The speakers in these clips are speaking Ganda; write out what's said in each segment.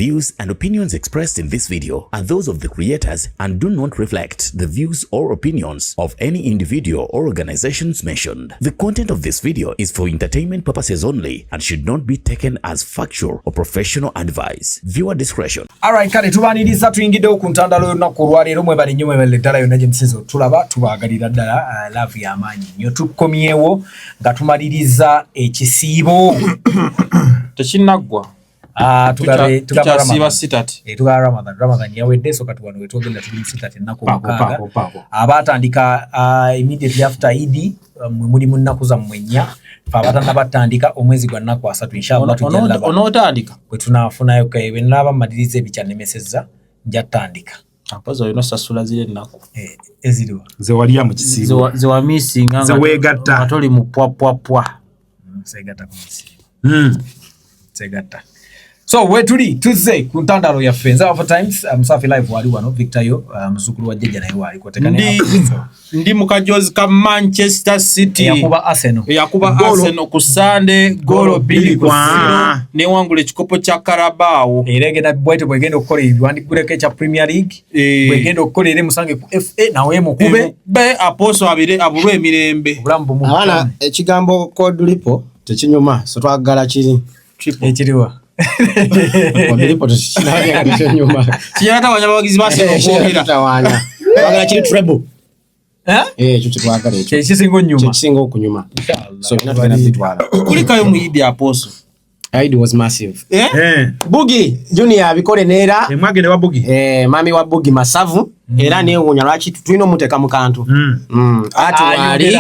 views and opinions expressed in this video are those of the creators and do not reflect the views or opinions of any individual or organizations mentioned. The content of this video is for entertainment purposes only and should not be taken as factual or professional advice. Viewer discretion. Alright, kale tubaniriza tuyingidde ku ntandalo y'olunaku olwaleero mwebale nnyo mwebale ddala yonna gye musinza otulaba tubaagalira ddala laavu y'amaanyi nnyo tukomyewo nga tumaliriza ekisiibo tekinnaggwa tugaba sitati Ramadan yawedde so kati wano wetwogenda tuli sitati ennaku omukaaga abaatandika immediately after Eid muli mu nnaku zammwe nnya abatanda batandika omwezi gwa nnaku 3 inshallah tujja onootandika bwe tunaafunayo bwe nnaaba mmaliriza ebikyannemesezza nja tandika ampaza olina osasula zire ennaku eziriwa zewalya mu kisiibo zewa misinga zeweegatta toli mu pwapwapwa segatta ku kisiibo segatta. So we tuli tuzze ku ntandalo yaffe nza of times Musafi live wali wano Victor yo muzukulu wa jjajja naye wali kotekane ndi mukajozi ka Manchester City yakuba Arsenal ku Sunday golo bili kwa ne wangule ekikopo kya Carabao eregenda bwete bwegenda okukola ebiwandiguleko ekya Premier League bwegenda okukola ere musange ku FA nawe mukube be aposo abulwe emirembe abana ekigambo kodulipo tekinyuma so twagala kiri ekiriwa kodulipo tekinanya kati nyuma kiyata wanyabagizi base okwogera tawanya twagala kiri treble ekyo twagala ekyo kisingo okunyuma so natugenda bitwala kulikayo mu Eid aposo Eid was massive Bugi Junior abikole neera emwagende wa Bugi mami wa Bugi masavu era neewunya lwaki tulina omuteka mu kantu ati wali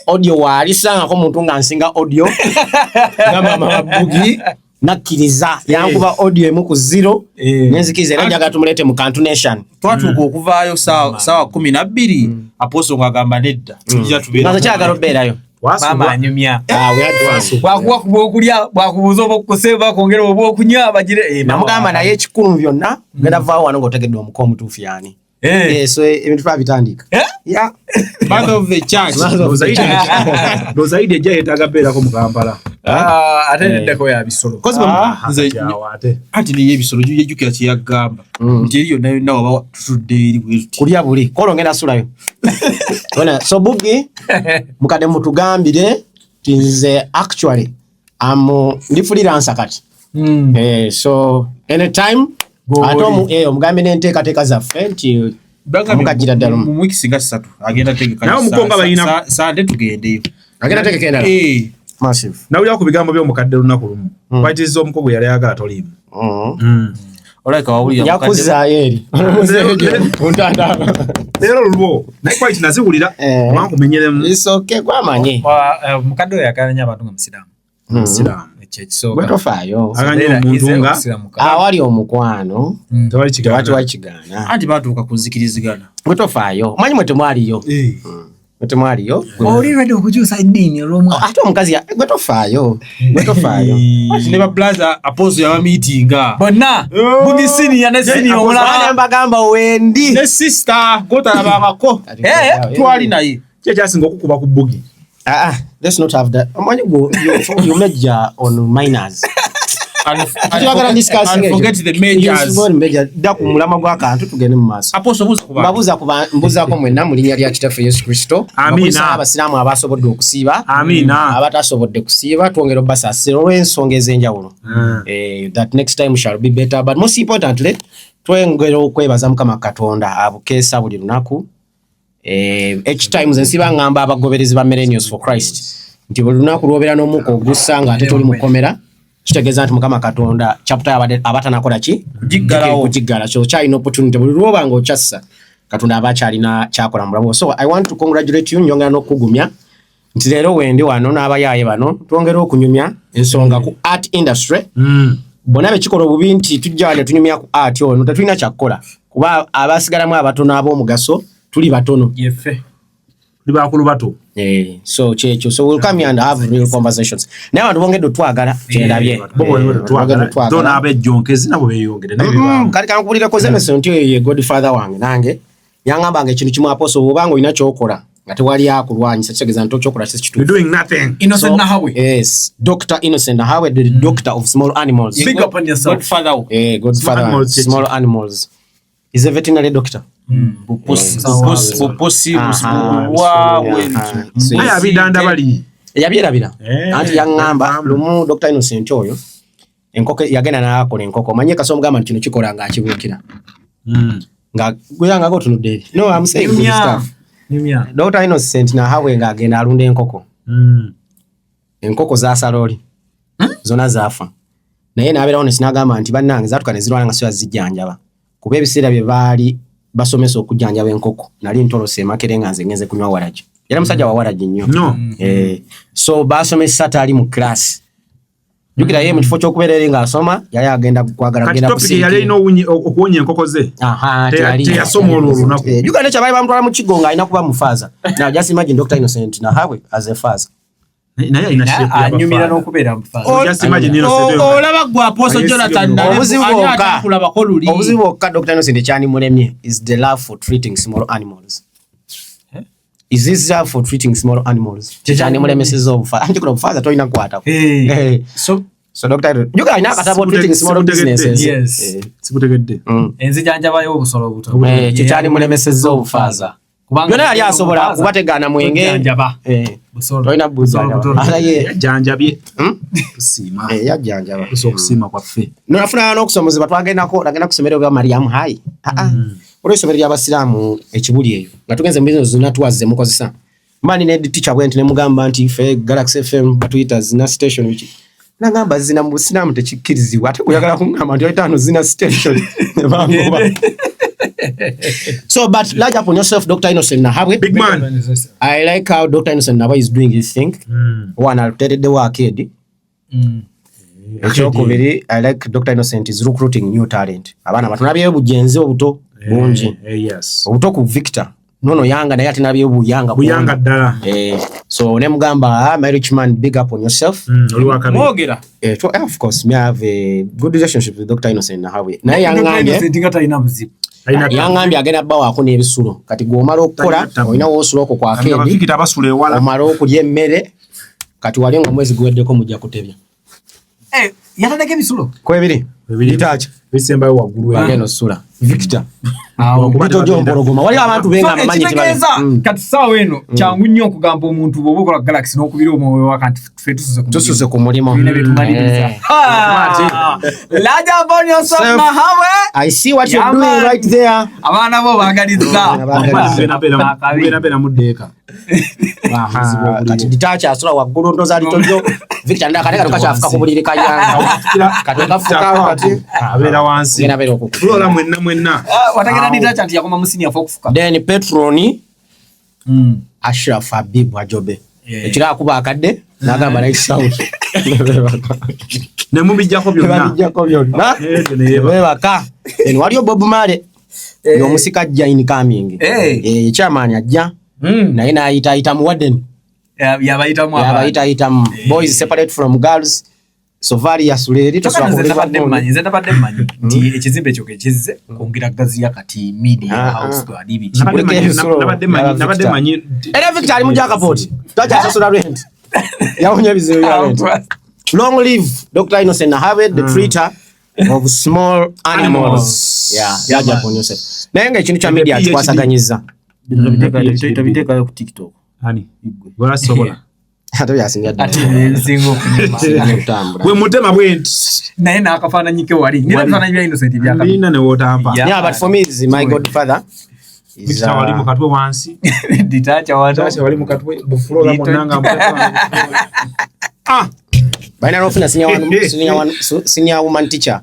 audio wali sanga ko muntu nga nsinga audio nga mama wa Bugi nakkiriza yankuba audio emu ku 0 nenzikiriza era njaga tumulete mu kantu nation twatuuka okuvaayo sawa 12 aposo ngagamba nedda tujja tubeera nazo kyagala obeerayo mama anyumya bwakuwa kubokulya bwakubuza obukuseba kongera obwokunya bagire namugamba naye ekikulu byonna ngenda vaawo wano ng'otegedde omuko omutuufu yani so ebintu twabitandika man of the church Rozaidi ejja yeetaaga beerako mu Kampala ate neddeko ya bisolo anti niye ebisolo jujjukira kyeyagamba nti eriyo nayo waba tutudde eri bweruti kulya buli kolo ngenda sulayo so Bugi mukadde mutugambire tinze actually ndi freelancer kati so anytime ate omugambe n'enteekateeka zaffe nti mukagira ddala mu wiki singa 3 agenda tegeka nawe mukonga balina sande tugendeyo agenda tegeka endala massive nawulira ku bigambo by'omukadde lunaku lumu kwatiriza omukogo yali ayagala toliimu olaika wawulira yakuzaayo eri leero lulwo naye kwali kinaziwulira wankumenyeremu isoke gwamanye mukadde oyo yakala nnyo abantu nga musiraamu gwetofaayo aganya omuntu nga awali omukwano tewali kigaana anti batuuka kuzikirizigana gwetofaayo omanyi mwetemwaliyo mwetemwaliyo oli ready okukyusa eddiini olw'omwaka ate omukazi gwetofaayo ne bablaza aposo yaba meetinga bonna Bugi senior ne senior omulala mbagamba wendi ne sister gotalabangako twali naye kyekyasinga okukuba ku Bugi let's not have that. You major on minors. and forget the majors. Daku mulama gwa kantu tugende mu maaso. Aposo mbuza ko mwenna mu linnya lya Kitaffe Yesu Kristo. Amina. Abasiraamu abasobodde okusiiba. Amina. Abatasobodde kusiiba twongera obbasasira olw'ensonga ez'enjawulo. That next time shall be better, but most importantly twongera okwebaza Mukama Katonda abukeesa buli lunaku. Each times nsiba ngamba abagoberezi ba Millennials for Christ nti buli lunaku lwobera n'omuko ogusanga ate toli mukomera kitegeeza nti Mukama Katonda chapter abatanakola ki kujiggala so kyalina opportunity buli lwobanga okyassa Katonda abakyalina kyakola mu bulamu. So I want to congratulate you nyongera n'okugumya nti leero wendi wano n'abayaaye bano twongera okunyumya ensonga ku art industry bonna bekikola obubi nti tujja wano tunyumya ku art ono tetulina kyakukola kuba abasigalamu abatono ab'omugaso tuli batono yefe tuli bakulu bato so checho so we'll come here and have real conversations now abantu bongedde twagala kyendabye dona abejjonkezi nabo beyongere nabe kali kankubulira ko zene sonti ye Godfather wange nange yangamba nge kintu kimu aposo obanga olina kyokola nga tewali akulwanyisa kitegeza nti okyokola kituufu. You're doing nothing. Innocent Nahawe. Yes, Dr. Innocent Nahawe, the doctor of small animals. Big up on yourself. Godfather. Godfather Small of small animals. He's a veterinary doctor. Aya bidanda bali. Yabirabira. Anti yangamba lumu Dr. Innocent oyo enkoko yagenda n'akola enkoko manye kaso mugamba nti kino kikola nga akibuukira. Nga guyanga go tunudde. No, I'm saying good stuff. Dr. Innocent Nahawe nga agenda alunda enkoko. Enkoko za saloli. Zona zafa. Naye n'abeerawo ne sinagamba nti bannange zatuka ne zirwana nga siwa zijjanjaba. Kuba ebiseera bye baali basomesa okujjanjaba enkoko nali ntolose emakere nga nze ngenze kunywa waragi. Yali musajja wa waragi nnyo. No. So basomesa tali mu class. Jukira yeye mu kifo ky'okubeerera nga asoma yali agenda kwagala kugenda ku site. Yali ino okuwonya enkoko ze. Teyasoma olwo olunaku. Jukira nekya bali bamutwala mu kigo nga alina kuba mufaza. Now just imagine Dr. Innocent Nahawe as a father. naye alina shape ya anyumira n'okubeera mufaza. Just imagine olaba gwa Apostle Jonathan obuzibu bwokka Dr. Innocent ekyani mulemye is the love for treating small animals. Is this love for treating small animals? Kyani mulemeseza obufaza. Anti kuna obufaza tolina kukwatako. So Dr. you guys know about treating small businesses. Yes. Sikutegedde. Enzijjanjaba y'obusolo obuto. Kyani mulemeseza obufaza. Yona yali asobola kubategana mwenge. Busolo. Toina buzalo. Alaye janjabye. Kusima. Yajjanjaba. Kusima kwaffe. Nafuna n'okusomozebwa twagenda kusomera bwa Mariam High. Olwo somero ly'abasiraamu ekibuli eyo. Nga tugenze mu business zonna tuwazze mukozesa. Mani ne teacher bwenti ne mugamba nti fe Galaxy FM batuyita zina station wiki. Nagamba zina mu busiraamu tekikkirizibwa. Ate kuyagala kungamba nti oyitaano zina station. So, but large up on yourself, Dr. Innocent Nahawe. Big man. I like how Dr. Innocent Nahawe is doing his thing. One, I'll tell you the work here. I like Dr. Innocent is recruiting new talent. Abana batunabye bujenzi obuto bungi. Yes. Obuto ku Victor. Nono yanga naye atinabye buyanga. Buyanga ddala. So ne mugamba my rich man, big up on yourself. Mwogera. Of course, me have a good relationship with Dr. Innocent Nahawe. Naye yangambye yangambye agenda bawako n'ebisulo. Kati gw'omala okukola olina w'osula okwo kwa kendi. Omala okulya emmere. Kati wali nga mwezi guweddeko mujja kutebya. Yatandika ebisulo. Kwebiri. Bitaacha. Bisembayo waggulu agenda osula. Victor. Bito gy'ompologoma. Wali abantu benga amanyi ekitegeeza kati ssaawa eno kyangu nnyo okugamba omuntu bw'oba okola Galaxy n'okubira omwoyo wa kanti ffe tususe ku mulimo. Laja upon yourself Nahawe. I see what you're doing right there. Abaana bo baagalizza. Beera muddeeka. Kati ditaacha asula waggulu ndoza litojo. Victor ndakateka tukakyafuka ku buliri kayanga. Kati kafuka kati abeera wansi. Flora mwenna. Wategera ditaacha nti yakoma musini afa okufuka. Then Petroni Ashraf Habib Ajobe. Ekira akuba akadde nagamba naye sound. Ne mubijjako byonna. Bebaka. Then waliyo Bob Marley. Y'omusika ajja in coming. Chairman ajja. Naye n'ayita mu Warden. Yabayita mu boys separate from girls. So various lady tabadde mmanyi nti ekizimbe ekyo kekizze kwongera gazi ya kati media house to adibi. Nabadde manyi. Era Victor ali mu Jakaport. Takyasasula rent. Yawonya ebizibu bya rent. Long live Dr. Innocent Nahawe, the treater of small animals. Yaja upon yourself. Naye nga ekintu kya media kikwasaganyiza. Tabiteekayo ku TikTok. Hani gora sobola. Ate yasinga ddala. Gwe mutema bwenti. Naye n'akafaananyike wali. Nina bifaananyi bya Innocent byaka. Nina ne wootampa. Yeah, but for me is my godfather. Victor wali mu katwe wansi. Ditaacha wali mu katwe bufulora munanga mutema. Baina rofuna senior woman teacher.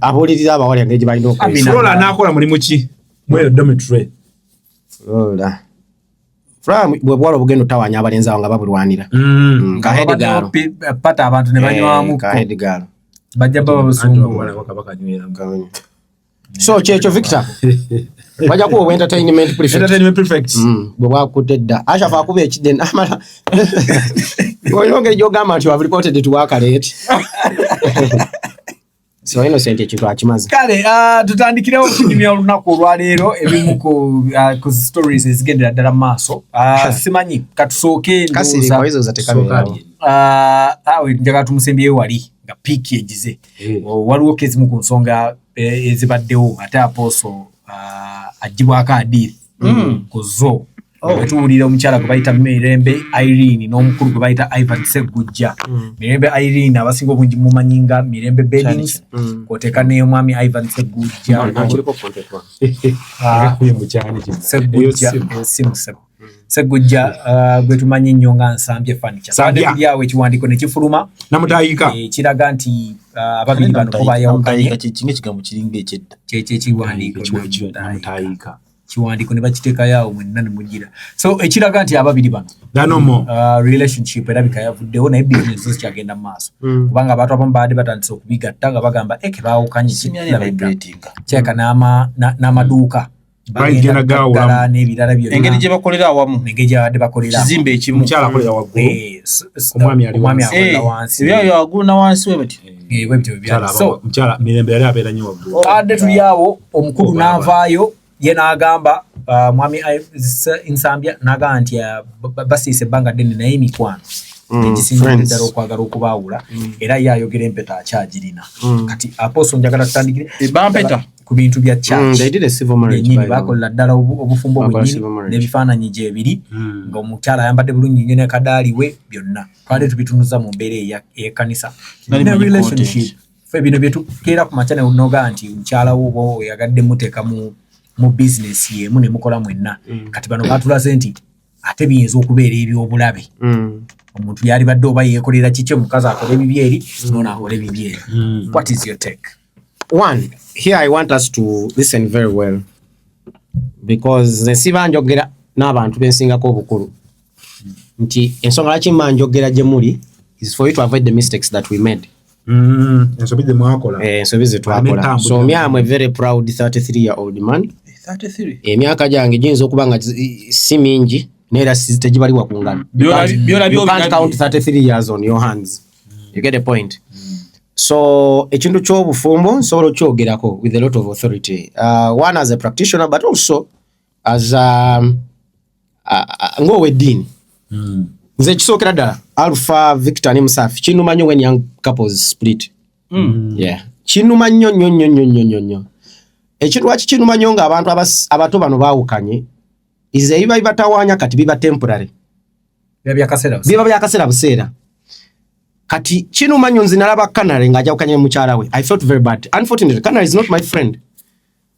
Abuliriza abawali angeje balina okukola. Flora n'akola mulimu ki? Mweyo dormitory. Flora. Bwe bwala obugendo tawanya abalenzi nga babulwanira. Kahedegalo. Pata abantu ne banywamu. Kahedegalo. Bajja baba busungu. So kyekyo Victor. Bajja kuwa entertainment prefect. Bwe bwakutedda. Ashafa akuba ekidde amala. Oyonge gy'ogamba nti have reported to work late. So Innocent ekintu akimaze. Kale tutandikirewo okunyumya olunaku olwaleero ebimu ku stories ezigendera ddala maaso. Simanyi katusooke kasiri kwa hizo zatekamera. Njagala tumusembyeyo wali nga piiki egize. Waliwo kezimu ku nsonga ezibaddewo ate Apostle agibwako hadithi ku zo. Tuwulira omukyala gwe bayita Mirembe Irene n'omukulu gwe bayita Ivan Segujja. Mirembe Irene abasinga obungi mumanyinga Mirembe Beddings kwoteeka n'omwami Ivan Segujja. Segujja gwe tumanyi nnyo nga Nsambye Furniture. Sande tulyawo ekiwandiiko ne kifuluma namutayika kiraga nti ababiri bano ko bayawukanye ekigambo kiringa ekyedda ekiwandiiko namutayika kiwandiiko ne bakiteekayo awo mwenna ne mugira. So ekiraga nti ababiri bano danomo relationship erabika yavuddewo naye business zikyagenda mu maaso kubanga abantu abamu baadde batandise okubigatta nga bagamba eke baawukanye kyeka n'amaduuka bagenda gaawulamu n'ebirala byonna engeri gye bakolera awamu engeri gye badde bakolera kizimbe ekimu omukyala akolera waggulu omwami akolera wansi ebyayo waggulu na wansi we batyo bwebityo byali. So mukyala Mirembe yali abeera nnyo waggulu adde tuli awo omukulu n'avaayo ye n'agamba mwami Nsambya n'agamba nti basiise ebbanga ddene naye emikwano egisinga ddala okwagala okubaawula era ye ayogera empeta akyagirina. Kati Apostle njagala tutandikire bampeta ku bintu bya church yennyini bakola ddala obufumbo bwennyini n'ebifaananyi gye ebiri ng'omukyala ayambadde bulungi nnyo n'ekadaali we byonna twali tubitunuza mu mbeera ey'ekkanisa ne relationship fe bino bye tukeera ku makya noga nti mukyala wo oba oyagadde muteeka mu business yemu ne mukola mwenna kati bano batulaze nti ate biyinza okubeera ebyobulabe omuntu yali badde oba yeekolera kiki omukazi akola ebibyeri noona akola ebibyeri. What is your take? One, here I want us to listen very well because nsiba njogera n'abantu bensingako obukulu nti ensonga laki mma njogera gye muli is for you to avoid the mistakes that we made. ensobi ze mwakola ensobi ze twakola. So me am a very proud 33-year-old man. 33 emyaka gyange giyinza okuba nga si mingi neera tegibaliwa ku ngano. You can't count 33 years on your hands. You get the point? So ekintu ky'obufumbo nsobola okyogerako with a lot of authority. One as a practitioner but also as ng'oweddiini. Nze kisookera ddala Alpha Victor ne Musafi kinuma nnyo when young couples split. Yeah. Kinuma nnyo. Ekintu lwaki kinuma nnyo ng'abantu abato bano baawukanye is ebiba bibatawaanya kati biba temporary. Biba byakaseera buseera. Kati kinuma nnyo nze nalaba Canary ng'ajawukanye mukyala we. I felt very bad. Unfortunately, Canary is not my friend.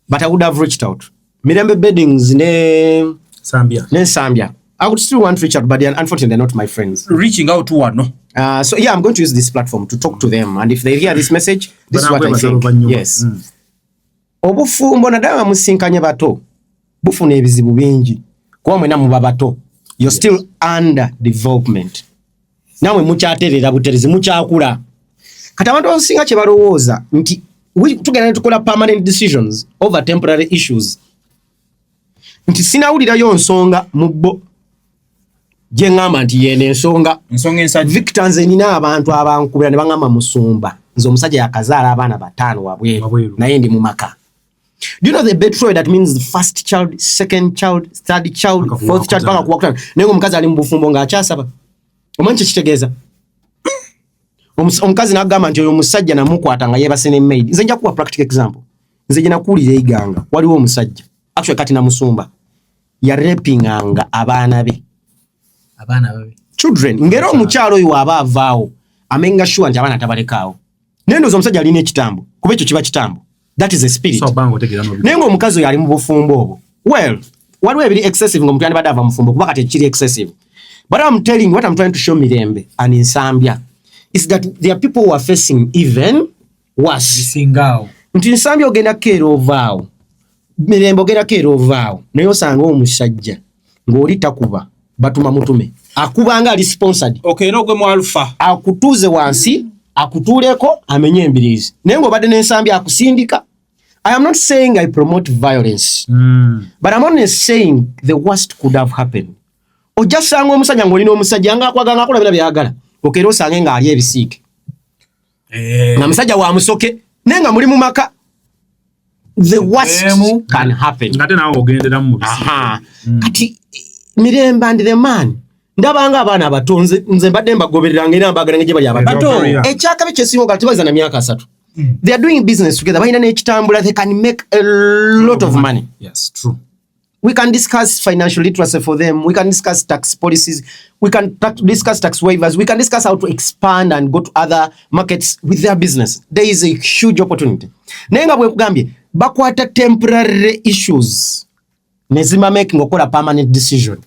But I would have reached out. Mirembe Beddings ne Nsambya. I would still want to reach out, but unfortunately they're not my friends. Reaching out to one, no? So yeah, I'm going to use this platform to talk to them. And if they hear this message, this is what I think. Yes. Obufumbo nadama musinkanye bato. Bufuna ebizibu bingi. Kuba mwena muba bato. You're still under development. Namwe mukyaterera buterezi mukyakula. Kati abantu abasinga kye balowooza nti tugenda ne tukola permanent decisions over temporary issues. Nti sinawulirayo nsonga mu bo gye ngamba nti yene ensonga Victor nze nina abantu abankubira ne bangamba musumba nze omusajja yakazaala abaana 5 wabweru naye ndi mu maka. Do you know the betrothed that means the first child, second child, third child, fourth child paka kuwakutana naye omukazi ali mu bufumbo ng'akyasaba. Omanyi kye kitegeeza? Omukazi n'agamba nti oyo omusajja namukwata nga yeebase ne maid. Nze nja kuwa practical example. Nze gye nakuwulira Iganga waliwo omusajja actually kati na musumba yarepinganga abaana be. Children ngero omukyalo oyo aba avaawo amenga sure nti abaana tabalekaawo. Nendoza omusajja alina ekitambo kuba ekyo kiba kitambo. That is a spirit. Nengo omukazi oyo ali mu bufumbo obwo. Well, waliwo ebiri excessive ng'omuntu yandibadde ava mufumbo kuba kati kiri excessive. But I'm telling you what I'm trying to show Mirembe and Nsambya is that there are people who are facing even worse. Nti Nsambya ogenda keero ovaawo. Mirembe ogenda keero ovaawo. Naye osanga omusajja ng'oli takuba batuma mutume. Akubanga ali sponsored. Okay, no gwe mu Alpha. Akutuuze wansi, akutuuleko amenye embiriizi. Naye ng'obadde ne Nsambya akusindika. I am not saying I promote violence. But I'm only saying the worst could have happened. Ojja sanga omusajja ng'olina omusajja ng'akwagala ng'akola bira byagala. Okeera osange ng'ali ebisiike. Nga musajja wa musoke nenga muri mu maka the worst can happen ngate nawo ogendera mu kati Mirembe and the man ndabanga abana abatonze nze mbadde mbagoberera ngena mbagala ngeje bali abato ekyaka bekyesimu kati baza na myaka 3 they are doing business together bayina n'ekitambula they can make a lot of money. Yes, true. We can discuss financial literacy for them. We can discuss tax policies. We can discuss tax waivers. We can discuss how to expand and go to other markets with their business. There is a huge opportunity. Nenga bwe kugambye bakwata temporary issues nezima making okola permanent decision.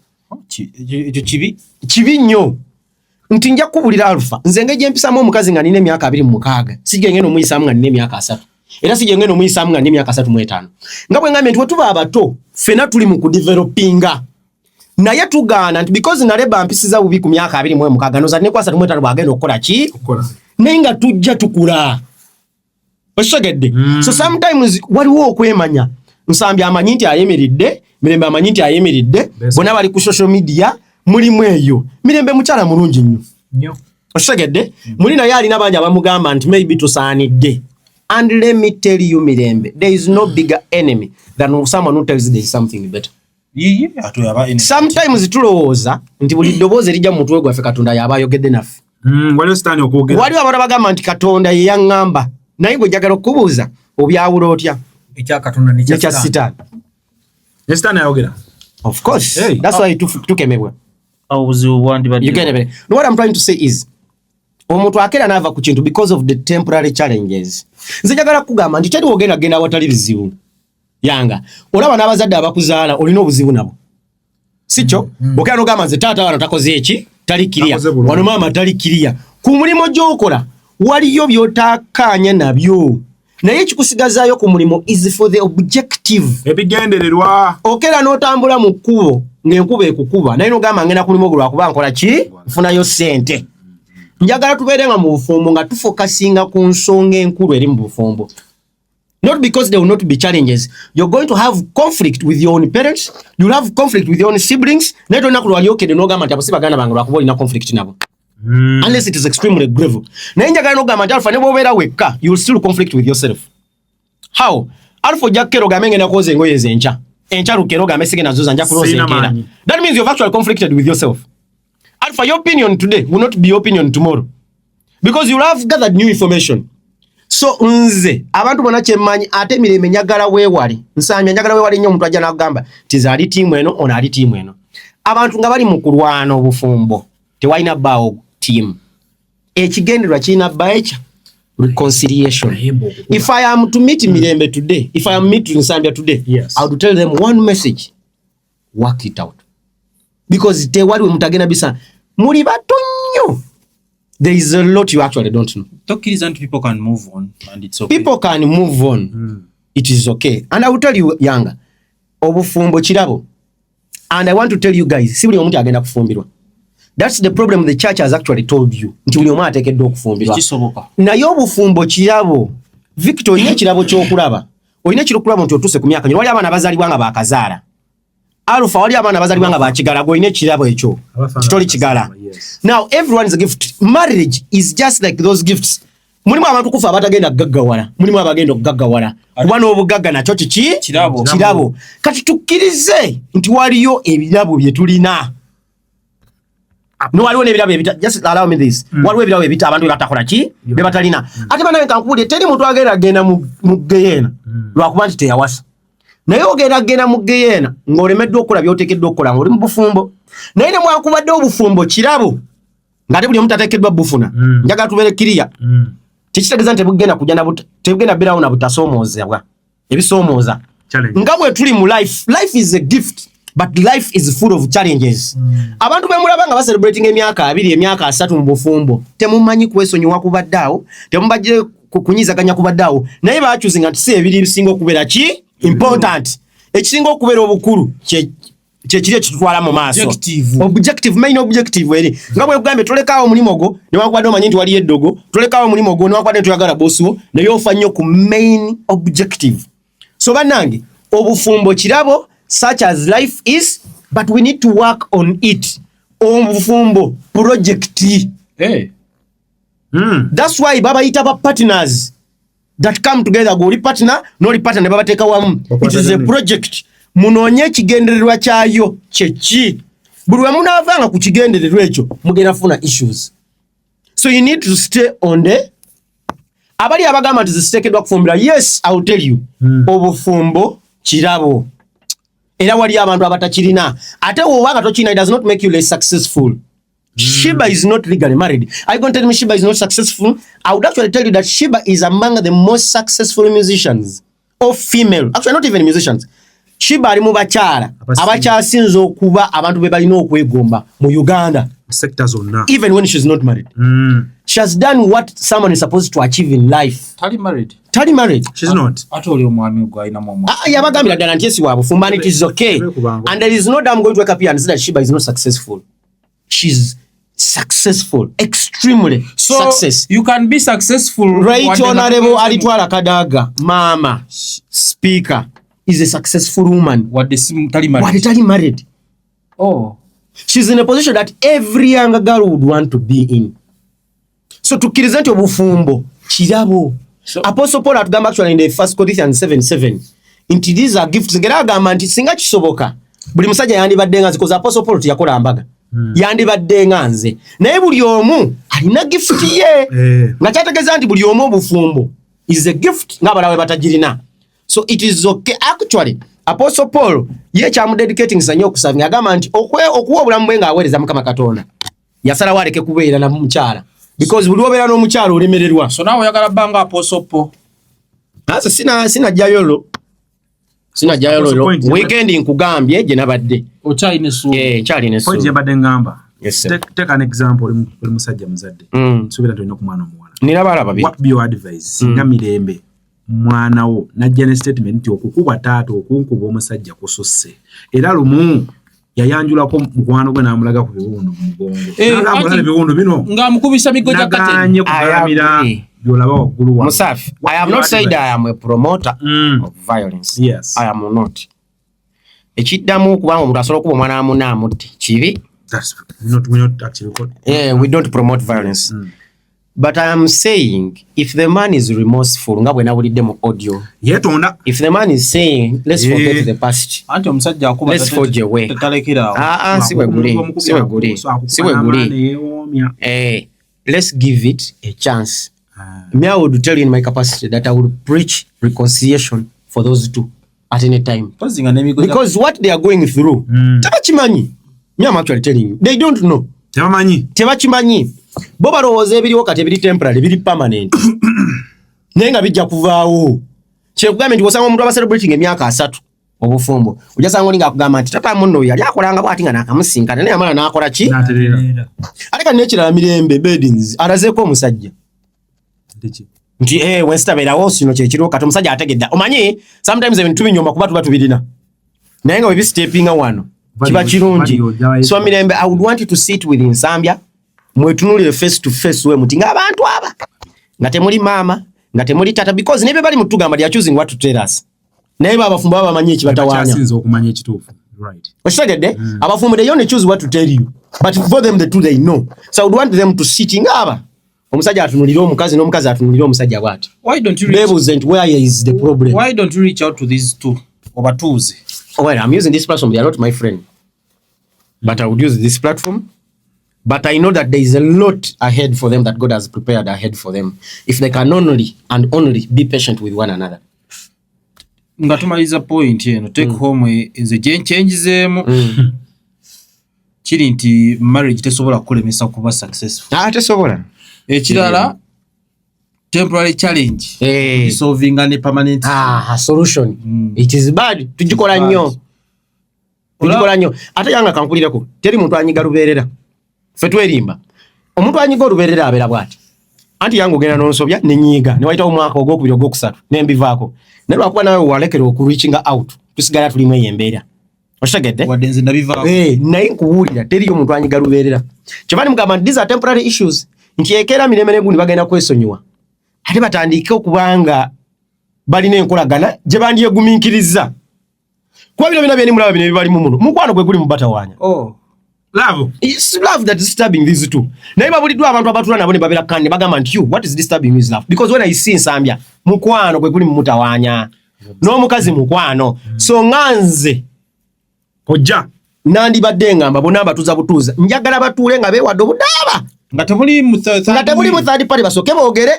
Chibi nnyo. Nti nja kubulira Alpha nze ngeje mpisamu omukazi nga nine emyaka 26 sije ngeno muyisamu nga nine emyaka 3 era sije ngeno muyisamu nga nine emyaka 3 mu 5 nga bwe ngambe nti wetuba abato fena tuli mu kudevelopinga naye tugaana nti because Nalebo mpisiza bubi ku myaka 26 noza ne kwasa 5 bwagenda okukola ki nenga tujja tukula osogedde so sometimes waliwo okwemanya nsambi amanyi nti ayemiridde Mirembe amanyi nti ayemiridde bona bali ku social media mulimu eyo Mirembe mukyala mulungi nnyo osegedde muli naye alina banja bamugamba nti maybe tusaanidde and let me tell you Mirembe there is no bigger enemy than someone who tells there is something better. Sometimes tulowooza nti buli ddoboozi erijja mu mutwe gwaffe Katonda yaba ayogedde naffe waliwo abantu bagamba nti Katonda ye yaŋŋamba naye gwe njagala okubuuza obyawula otya ekya Katonda n'ekya Sitaani. Sitaani ayogera of course that's why tukemebwa. You get it? No, what I'm trying to say is omuntu akera nava ku kintu because of the temporary challenges. Nze njagala kugamba nti teri ogenda genda watali bizibu yanga olaba n'abazadde abakuzaala olina obuzibu nabo sicho okera nogamba nze taata wano takoze eki tali kiriya wano maama tali kiriya ku mulimo gy'okola waliyo by'otaakaanya nabyo naye ekikusigazaayo ku mulimo is for the objective ebigendererwa okera n'otambula mu kkubo ng'enkuba ekukuba naye nogamba ngenda ku mulimo gwe lwakuba nkola ki nfunayo ssente. Njagala tubeere nga mu bufumbo nga tufokasinga ku nsonga enkulu eri mu bufumbo. Not because there will not be challenges. You're going to have conflict with your own parents. You'll have conflict with your own siblings. Naye tolina kulwali okede n'ogamba nti abo si baganda bange lwakuba olina conflict nabo. Unless it is extremely grave. Naye njagala n'ogamba nti Alpha ne bw'obeera wekka you'll still conflict with yourself. How? Alpha ojja kukera ogambe ngenda kwoza engoye ezenkya. Enkya lukera ogambe sigenda zoza nja kulooza enkeera. That means you've actually conflicted with yourself. Alpha, your opinion today will not be your opinion tomorrow. Because you have gathered new information. So nze abantu bonna kyemmanyi ate Mirembe njagala weewali nsanya njagala weewali nnyo omuntu ajja n'agamba tizaali tiimu eno ono ali tiimu eno abantu nga bali mu kulwana obufumbo tewalina bbaawo tiimu ekigendererwa kirina bbaawo ekya reconciliation. If I am to meet Mirembe today, if I am meeting Nsambya today, I would tell them one message: work it out. Because tewali mutagenda bisa muri bato nnyo. There is a lot you actually don't know. Talk is and people can move on and it's okay. People can move on. It is okay. And I will tell you Yanga, obufumbo kirabo. And I want to tell you guys, si buli omuntu agenda kufumbirwa. That's the problem the church has actually told you. Nti buli omuntu ateekeddwa okufumbirwa. Naye obufumbo kirabo. Victor olina kirabo ky'okulaba. Olina kirukulaba nti otuuse ku myaka. Wali abaana bazaalibwa nga baakazaala. Alpha wali abaana bazaalibwa nga bakigala golina ekirabo ekyo kitoli kigala. Now everyone is a gift. Marriage is just like those gifts. Mulimu abantu kufa abatagenda gaggawala. Mulimu abagenda okugaggawala. Kuba n'obugagga nakyo kiki? Kirabo. Kati tukkirize nti waliyo ebirabo bye tulina. No waliwo n'ebirabo ebita. Just allow me this. Waliwo ebirabo ebita abantu batakola ki? Bye batalina. Ate banawe kankubulye teri muntu agenda mu geyeena. Lwakuba nti teyawasa. Naye ogenda mu geyeena ng'olemeddwa okukola by'oteekeddwa okukola ng'oli mu bufumbo. Naye ne mwakubadde obufumbo kirabo ng'ate buli omuntu ateekeddwa bufuna. Njagala tubeere kiriya. Tekitegeeza nti tebugenda beerawo na butasoomozebwa. Ebisoomooza. Nga bwe tuli mu life. Life is a gift. But life is full of challenges. Abantu bemulaba nga baselebrating emyaka 2 emyaka 3 mu bufumbo. Temumanyi kwesonyiwa kubadde awo. Temubajje kunyizaganya kubadde awo. Naye baakyuzinga nti si ebiri bisinga okubeera ki? Important. Ekisinga okubeera obukulu kyekiri ekitutwala mu maaso. Objective, main objective eri. Nga bwe kugambe tolekaawo omulimu gwo ne wakubadde omanyi nti wali eddogo. Tolekaawo omulimu gwo ne wakubadde tuyagala bosi wo naye ofa nnyo ku main objective. So bannange obufumbo kirabo such as life is, but we need to work on it. Obufumbo project. That's why babayita ba partners. that come together go partner no partner ne babateka wamu. It is a project. Munonye kigendererwa kyayo chechi. Buli wamu navanga ku kigendererwa ekyo mugenda funa issues. So you need to stay on the abali abagamba nti zitekedwa kufumbira. Yes, I will tell you. Obufumbo kirabo. Era wali abantu abatakirina. Ate wowanga tochina, it does not make you less successful. Shiba is not legally married. Are you going to tell me Shiba is not successful? I would actually tell you that Shiba is among the most successful musicians of female. Actually, not even musicians. Shiba ali mu bakyala abakyasinze okuba abantu be balina okwegomba mu Uganda. Sectors zonna. Even when she's not married. She has done what someone is supposed to achieve in life. Tali married. She's not. Atoli omwami gwa ina mama. Yabagambira ddala nti esiwa bufumba, and it is okay. And there is no damn going to wake up here and say that Shiba is not successful. She's successful, extremely success. You can be successful. Right Honorable Alitwala Kadaga, Mama, Speaker, is a successful woman. What the tali married? What tali married? Oh. She's in a position that every young girl would want to be in. So to kirizanti obufumbo, kirabo. So, Apostle Paul atugamba actually in the 1 Corinthians 7:7. Inti these are gifts. Ngera agamba nti singa kisoboka. Buli musajja yandibadde nganze because Apostle Paul tiyakola ambaga. Yandibadde nganze. Naye buli omu alina gift ye. Nga kyategeeza nti buli omu obufumbo is a gift ng'abalawe batagirina. So it is okay. Actually, Apostle Paul ye kyamudedicating sanyo okusavinga agamba nti okuwa obulamu bwe ng'aweereza Mukama Katonda. Yasala waleke kubeera na mukyala. Because buli obeera n'omukyala olemererwa. So nawe oyagala banga Apostle Paul. Asa sina jayolo. Sina jayolo. Weekend nkugambye gye nabadde. Ochali ne su. Chali ne su. Point yabadde ngamba. Yes, sir. Take an example oli musajja muzadde. Subira tolina ku mwana omuwala. Nirabala babiri. What be your advice? Nga Mirembe mwana wo najja ne statement nti okukuba taata okunkuba omusajja kususse. Era lumu yayanjulako mukwano gwe n'amulaga ku biwundu mu mugongo. N'agamba biwundu bino. Ng'amukubisa migoja kate. Naganye kugalamira byolaba waggulu wa. Musafi. I have not said I am a promoter of violence. Yes. I am not. Ekiddamu kubanga omuntu asobola okuba omwana amuna amutte kibi. That's not actually good. Yeah, we don't promote violence. But I am saying, if the man is remorseful, nga bwe nawulidde mu audio. Yetonda. If the man is saying, let's forget the past. Anti omusajja akuba let's forge away. Tetalekera. Siwe guli. Let's give it a chance. Me, I would tell you in my capacity that I would preach reconciliation for those two at any time. Because what they are going through, tabachimanyi. Me, I'm actually telling you, they don't know. Tebachimanyi. Bo balowooza ebiriwo kati ebiri temporary, ebiri permanent. Naye nga bijja kuvaawo. Kyekugambye nti osanga omuntu aba celebrating emyaka 3 obufumbo. Ojja sanga oli ng'akugamba nti tata munno yali akolanga bw'ati nga n'akamusinkana naye amala n'akola ki? Ate kati n'ekirala Mirembe Beddings alazeeko omusajja. Nti wensitabeerawo sino kyekiriwo kati omusajja ategedda. Omanyi sometimes ebintu binyoma kuba tuba tubirina. Naye nga webisitepinga wano kiba kirungi. So Mirembe, I would want you to sit with Nsambya. Mwetunulire face to face we muti nga abantu aba nga temuli mama nga temuli tata because nebe bali mutugamba they are choosing what to tell us. Naye abafumbo bamanyi ekibatawaanya. Kyasinze okumanya ekituufu. Right. Okitegedde? Abafumbo they only choose what to tell you. But for them the two they know. So I would want them to sit ngaba. Omusajja atunulire omukazi n'omukazi atunulire omusajja bwati. Why don't you where is the problem? Why don't you reach out to these two obatuze? Well, I'm using this platform. They are not my friend. But I would use this platform. But I know that there is a lot ahead for them that God has prepared ahead for them. If they can only be patient with one another. Nga tumaliza point yeno take home is a change them. Kiri nti marriage tesobola kulemesa kuba successful. Tesobola. Ekirala temporary challenge. Solving and permanent solution. It is bad. Tujikola nnyo. Ate yanga kankulirako. Teri muntu anyiga lubeerera. Fetwerimba. Omuntu anyiga olubeerera abeera bwati. Anti yango genda n'onsobya nenyiga. Ne wayitawo omwaka ogwokubiri ogwokusatu nembivaako. Ne lwakuba nawe walekera okureachinga out. Tusigala tulimu ey'embeera. Okitegedde? Wadde nze nabivaako. Naye nkuwulira teriyo omuntu anyiga lubeerera. Kyebali mugamba nti these are temporary issues. Nti ekeera Mirembe n'egundi bagenda kwesonyiwa. Ate batandike okubanga balina enkolagana gye bandyegumiikiriza. Kuba bino byonna bye mulaba bino ebibalimu muno. Mukwano gwe guli mu batawaanya. Love. It's love that is disturbing these two. Na iba buliddwa abantu abatula nabo ne babera kande bagamba nti you what is disturbing me is love because when I see Nsambya mukwano kwe kuli mutawanya n'omukazi mukwano so nganze Kojja nandi badde ngamba bonna abatuza butuza njagala batuule nga beewadde obudaba nga temuli mu third party basoke boogere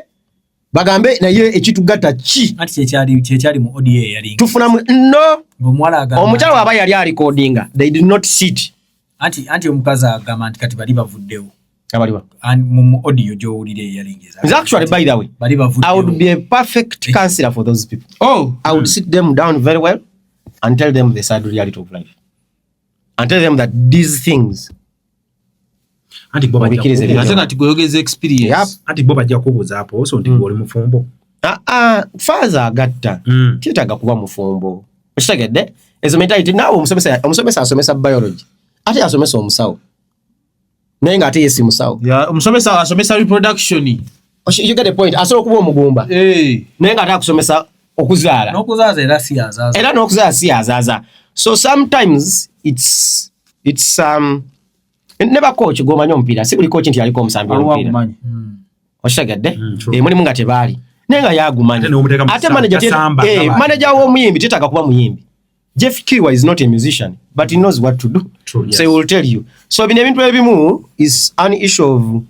bagambe naye ekitugatta ki ati kyali mu audio yali tufuna no ng'omuwala agamba omukyala waba yali recordinga they did not sit anti omukazi agamba nti kati bali bavuddewo abaliwa mu audio gy'owulire yalengeza actually by the way bali bavuddewo I would be a perfect counselor for those people. I would sit them down very well and tell them the sad reality of life and tell them that these things anti Bob ati goyogeza experience anti Bob ajja kubuuza hapo so nti oli mufumbo faza agatta tietaga kuba mufumbo okitegedde ezo mentality naawe omusomesa asomesa biology ate asomesa omusawo naye nga ate yesi musawo omusomesa asomesa reproduction you get the point asobola okuba omugumba naye nga ate akusomesa okuzaala n'okuzaaza era n'okuzaala si yazaaza so sometimes it's ne bakochi gomanya omupiira si buli kochi nti yaliko omusambi omupiira okitegedde mulimu nga tebaali naye nga yagumanya ate manager w'omuyimbi tetaga kuba muyimbi Jeff Kiwa is not a musician but he knows what to do. True, yes. So he will tell you so bino ebintu ebimu is an issue of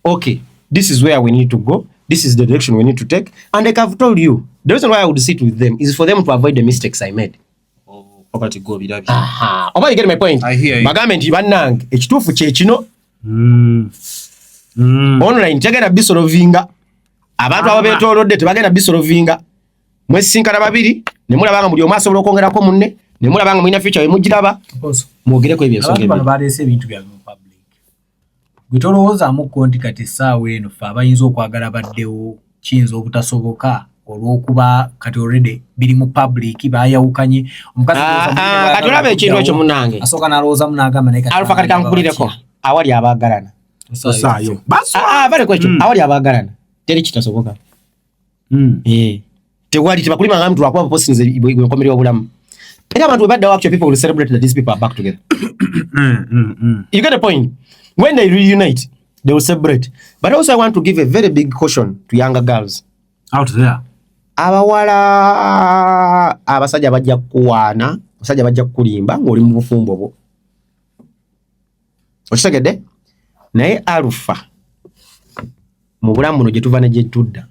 okay this is where we need to go, this is the direction we need to take, and like I've told you the reason why I would sit with them is for them to avoid the mistakes I made. Oba you get my point? I hear you. Bagambe nti bannange ekituufu kye kino online tegenda bisolovinga abantu ababeetoolodde tebagenda bisolovinga mwesisinkana babiri ne mulabanga buli omu asobola okwongerako munne ne mulabanga mulina future we mugiraba mwogereko ebyo ensonga abantu baleese ebintu byabwe mu public gwe tolowoozaamuko nti kati essaawa eno ffe abayinza okwagala baddewo kiyinza obutasoboka olw'okuba kati already biri mu public bayawukanye omukazi kati olaba ekintu ekyo munnange asooka n'alowoozamu n'agamba naye Alpha kati kankulireko awali abaagalana osaayo baleko ekyo awali abaagalana teri kitasoboka tewali tebakulimanga mtu lwakuba postinze bwenkomerera obulamu era abantu bwe baddawo actually people will celebrate that these people are back together. You get the point? When they reunite they will celebrate, but also I want to give a very big caution to younger girls out there. Abawala abasajja bajja kuwaana abasajja bajja kulimba ng'oli mu bufumbo bwo okitegedde naye Alpha mu bulamu buno gye tuva ne gye tudda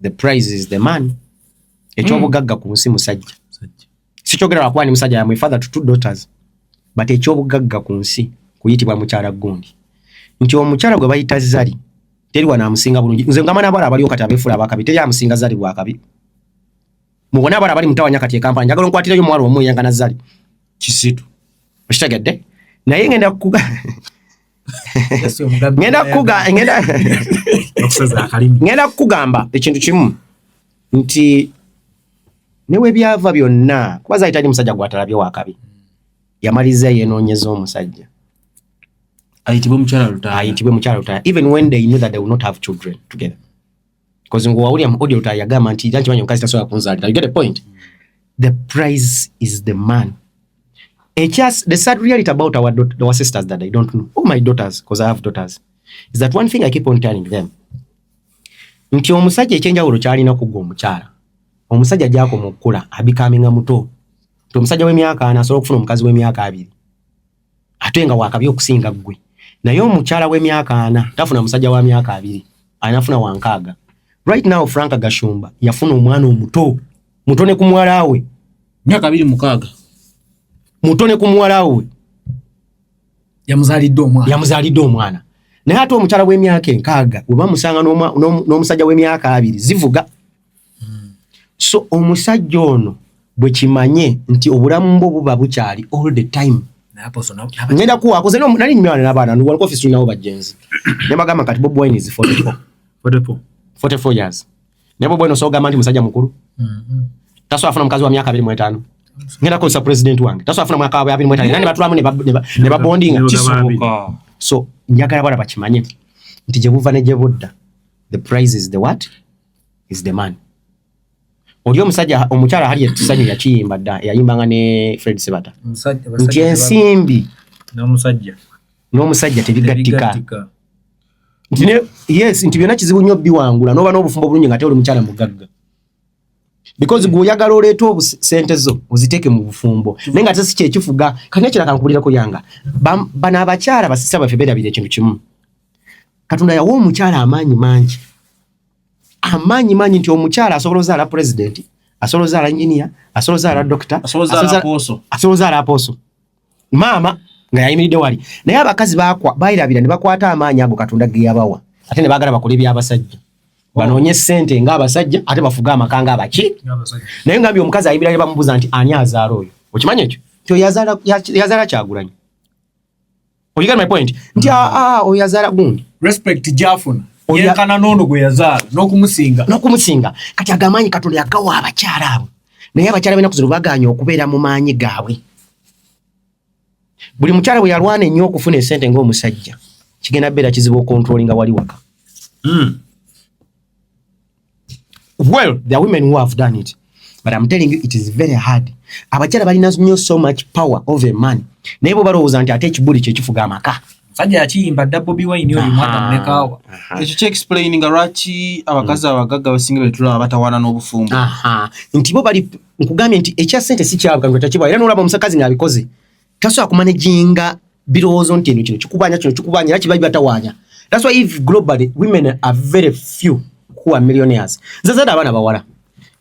the prize is the man. Ekyobugagga ku nsi musajja sikyogera lwakuba ni musajja yamwe father to 2 daughters but ekyobugagga ku nsi kuyitibwa mukyala gundi nti omukyala gwe bayita Zali teri wana amusinga bulungi nze ngamana abala abaliyo kati abeefula abakabi teri amusinga Zali bwakabi mubona abala abali mutawanya kati ekampanya njagala nkwatireyo omwalo omu yangana Zali kisitu okitegedde naye ngenda kuga ngenda kugamba ekintu kimu nti newe byava byonna kuba Zali tali musajja gwatalabye wakabi yamaliza yenoonyeza omusajja ayitibwe mukyala lutaya even when they knew that they will not have children together because ngo wawuli audio lutaya yagamba nti janti banyo mukazi tasobola kunzalira. You get the point? The prize is the man. Just the sad reality about our sisters that I don't know, my daughters, because I have daughters, is that one thing I keep on telling them nti omusajja ekyenjawulo kyalina kugwa omukyala omusajja gyako mukula abikaminga muto to omusajja w'emyaka 4 asobola okufuna omukazi w'emyaka 2 ate nga wakabi okusinga ggwe naye omukyala w'emyaka 4 tafuna musajja wa myaka 2 anafuna wankaaga. Right now Franka Gashumba yafuna omwana omuto mutone ku mwala we myaka 26 mutone ku mwala we yamuzalidde omwana naye ate omukyala w'emyaka 6 bwe bamusanga n'omusajja w'emyaka 2 zivuga. So omusajja ono bwe kimanye nti obulamu bwo buba bukyali all the time. Ngenda kuwa koze no nali nywana n'abaana ndi wali office nabo bajenzi ne bagamba kati Bob Wine is 44 years ne Bob Wine so gamba nti musajja mukulu taso afuna mukazi wa myaka 25 ngenda ko sa president wange taso afuna mwaka wa 25 nani batulamu ne babondinga kisubuka. So njagala bwana bakimanye nti je buva ne je budda the prize is the what is the man. Oli omusajja omukyala hali etusanyo yakiyimba dda yayimbanga ne Fred Sebata nti ensimbi n'omusajja n'omusajja tebigattika. Yes, nti byonna kizibu nnyo biwangula n'oba n'obufumbo bulungi nga te oli mukyala mugagga. Because gw'oyagala oleeta sente zo oziteeke mu bufumbo naye nga tesi kyekifuga kati ekirala kankulirako yanga bano abakyala basisa baffe beerabira ekintu kimu. Katonda yawa omukyala amaanyi mangi nti omukyala asobola ozaala president, asobola ozaala engineer, asobola ozaala doctor, asobola ozaala apooso. Maama nga yayimiridde wali naye abakazi baayirabira ne bakwata amaanyi ago Katonda ge yabawa ate ne baagala bakole ebyabasajja banoonye ssente ng'abasajja ate bafuge amaka ng'abaki. Naye ngambye omukazi ayibira ne bamubuuza nti ani azaala oyo, okimanyi ekyo nti yazaala Kyagulanyi. Oyiga my point nti oyo yazaala gundi respect gyafuna yenkana n'ono gwe yazaala n'okumusinga kati agamaanyi Katonda yagawa abakyala abo naye abakyala balina kuzibu baganya okubeera mu maanyi gaabwe. Buli mukyala bwe yalwana ennyo okufuna esente ng'omusajja kigenda beera kizibu okontrolinga wali waka. Well, there are women who have done it, but I'm telling you, it is very hard. Abakyala balina nnyo so much power over man. Naye bo balowooza nti ate ekibuli kye kifuga amaka. Sajja yakiyimba dda Bobi Wine oyo mwata mulekaawa. Ekyo kye-explaininga lwaki abakazi abagagga basinga betulaba batawaana n'obufumbo. Nti bo bali nkugambye nti ekya ssente si kyabwe Katonda takibawa. Era n'olaba omusakazi ng'abikoze tasobola kumanaginga birowoozo nti eno kino kikubanja era kiba batawaanya. That's why if globally women are very few who are millionaires. Nzazada abaana bawala.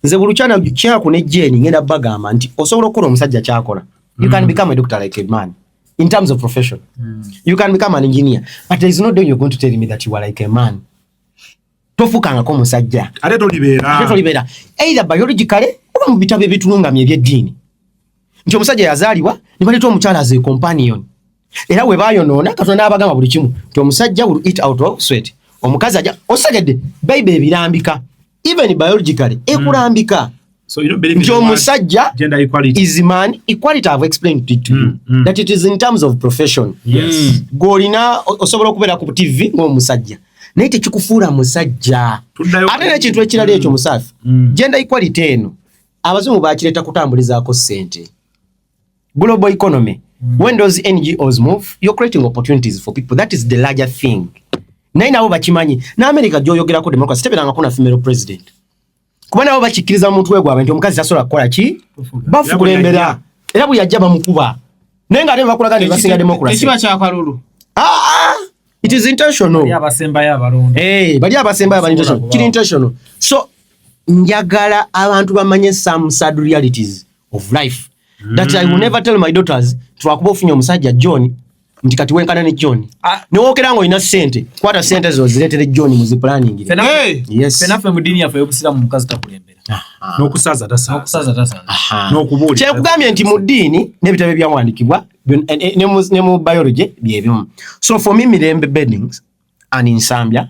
Nze bulukyana kyako ne Jane ngenda bagamba nti osobola okukola omusajja kyakola. You can become a doctor like a man in terms of profession. You can become an engineer, but there is no day you're going to tell me that you are like a man. Tofukangako omusajja. Ate tolibeera. Either biologically oba mu bitabo ebitulungamye eby'eddiini. Nti omusajja yazaalibwa ne baleeta omukyala as a companion. Era we baayonoona Katonda n'abagamba buli kimu nti omusajja will eat out of sweat. Omukazi ajja osegedde Bible ebirambika even biologically ekulambika. So you don't believe in omusajja gender equality is man equality. I've explained it to you that it is in terms of profession. Yes. Golina osobola okubeera ku TV ng'omusajja naye tekikufuula musajja. Ate n'ekintu ekirala ekyo musaafi gender equality eno abazungu bakireeta kutambulizaako ssente. Global economy. When those NGOs move, you're creating opportunities for people. That is the larger thing. Naye nabo bakimanyi n'America gy'oyogerako democracy tebeerangako na female president. Kuba nabo bakikkiriza mu mutwe gwabwe nti omukazi tasobola kukola ki bafukulembera era bwe yajja bamukuba naye ng'ate bakulaga ne basinga democracy. Ekiba kyakalulu. It is intentional. Bali abasembayo abalonde. Bali abasembayo abalonde. Kiri intentional. So njagala abantu bamanye some sad realities of life that I will never tell my daughters twakuba ofunye omusajja John nti kati wenkana ne John ne wookera ng'olina ssente kwata ssente zo zireetere John mu zi planning. Fenaffe mu ddiini yaffe y'obusiraamu mukazi takulembera n'okusaza tasaza n'okubuulira. Kyekugambye nti mu ddiini n'ebitabo ebyawandiikibwa ne mu biology byebimu. So for me Mirembe Beddings and in Zambia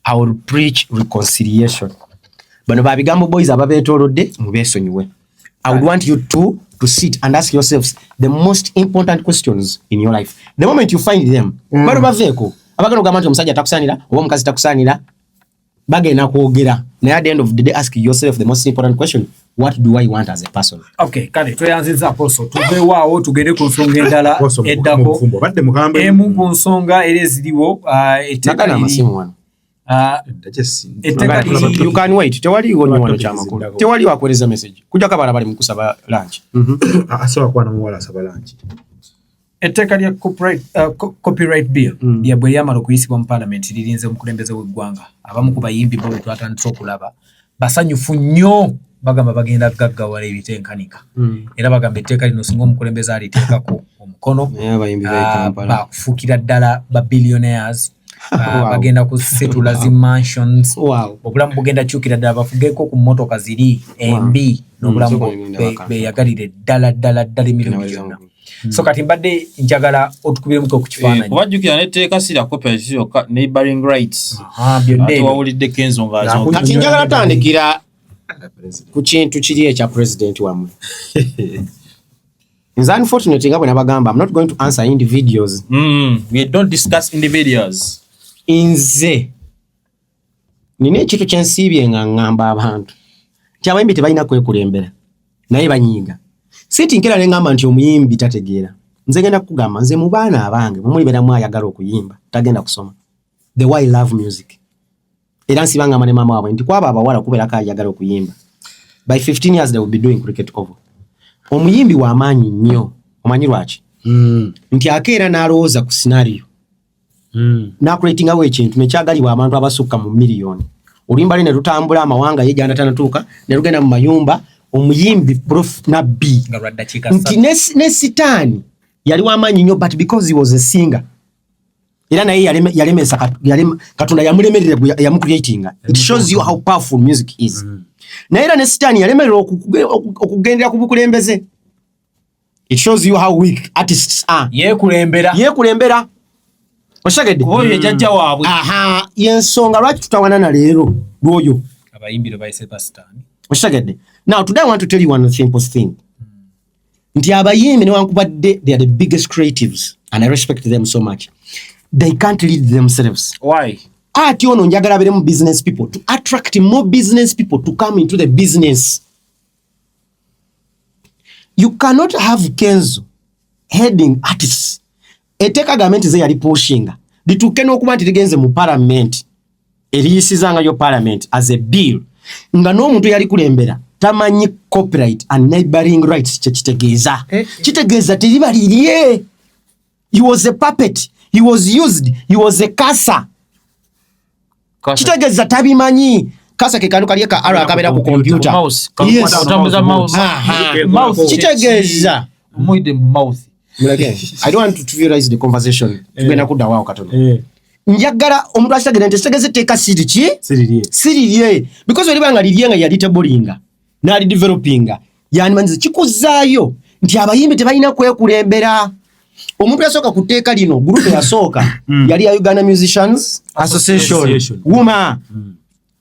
I will preach reconciliation. Bano babigambo boys ababeetoolodde mubeesonyiwe. I would want you to sit and ask yourselves the most important questions in your life. The moment you find them, bado baveeko abagano gamba nti omusajja takusaanira oba omukazi takusaanira bagenda kwogera. Naye at the end of the day ask yourself the most important question, what do I want as a person? Okay, kale tweyanziza Apostle tuveewaawo tugende ku nsonga endala eddako emu ku nsonga era eziriwo nakana amasimu wano. You can wait. Tewali wano kyamakulu. Tewali wakuweereza message. Kujjako abaana bali mu kusaba lunch. Asobola kuba n'omuwala asaba lunch. Etteeka lya copyright bill lyabwe lyamala okuyisibwa mu parliament lirinze omukulembeze w'eggwanga. Abamu ku bayimbi bo twatandise okulaba basanyufu nnyo bagamba bagenda gaggawala ebitenkanika. Era bagamba etteeka lino singa omukulembeze aliteekako omukono bakufuukira ddala ba billionaires. Bagenda kusetula zi mansions. Obulamu bugenda kyukira ddala bafugeko ku mmotoka ziri embi n'obulamu beyagalire ddala emirimu gyonna. So kati mbadde njagala otukubiremu ku kifaananyi. Obajjukira n'etteeka si lya copyright yokka neighboring rights. Byonna wawuliddeko ensonga kati njagala tandikira ku kintu kiri ekya president wammwe. Nze unfortunately nga bwe nabagamba I'm not going to answer individuals. We don't discuss individuals. Nze nina ekintu kyensiibye nga ngamba abantu nti abayimbi tebalina kwekulembera naye banyiiga. Siti nkera ne ngamba nti omuyimbi tategeera nze genda kugamba nze mu baana abange mumuli beramu ayagala okuyimba tagenda kusoma the way I love music era nsibanga mane mama wabwe nti kwaba abawala kubera ka ayagala okuyimba by 15 years they will be doing cricket over omuyimbi wa amaanyi nnyo omanyi lwaki nti akeera n'alowooza ku scenario na creating awe ekintu nekyagalibwa abantu abasukka mu miliyoni oluyimba ne lutambula amawanga ye jana tanatuuka ne lugenda mu mayumba omuyimbi prof nabbi nti ne sitaani yali w'amaanyi nnyo but because he was a singer era naye yalemesa Katonda yamulemerera yamucreatinga it shows you how powerful music is naye era ne sitaani yalemerera okugendera ku bukulembeze it shows you how weak artists are yekulembera oshagedde oyo jajja waabwe yensonga lwaki tutawana na leero lwoyo abayimbiro bayise pasitaani oshagedde now today I want to tell you one simple thing nti abayimbi newankubadde they are the biggest creatives and I respect them so much they can't lead themselves. Why? Ati ono njagala beremu business people to attract more business people to come into the business. You cannot have Kenzo heading artists. Eteka government ze yali pushinga. Litukeno okuba nti ligenze mu parliament. Eriyisizanga yo parliament as a bill. Nga n'omuntu yali kulembera tamanyi copyright and neighboring rights kitegeeza. Kitegeeza teriba lirye. He was a puppet. He was used. He was a kasa. Kitegeeza tabimanyi. Kasa ke kanu kalieka ara akabera ku computer. Mouse. Yes. Utambuza mouse. Mouse. Kitegeeza. Muide mouth. Again, I don't want to trivialize the conversation. Tugenda kudda wao katono. Njagala omuntu asitagenda nti tegeze teka siri ki? Siri because oli banga liryenga yali tabolinga. Nali developinga. Yani manzi kikuzaayo nti abayimbi tebalina kwekulembera. Omuntu yasoka kuteeka lino group yasoka yali ya Uganda Musicians Association. Wuma.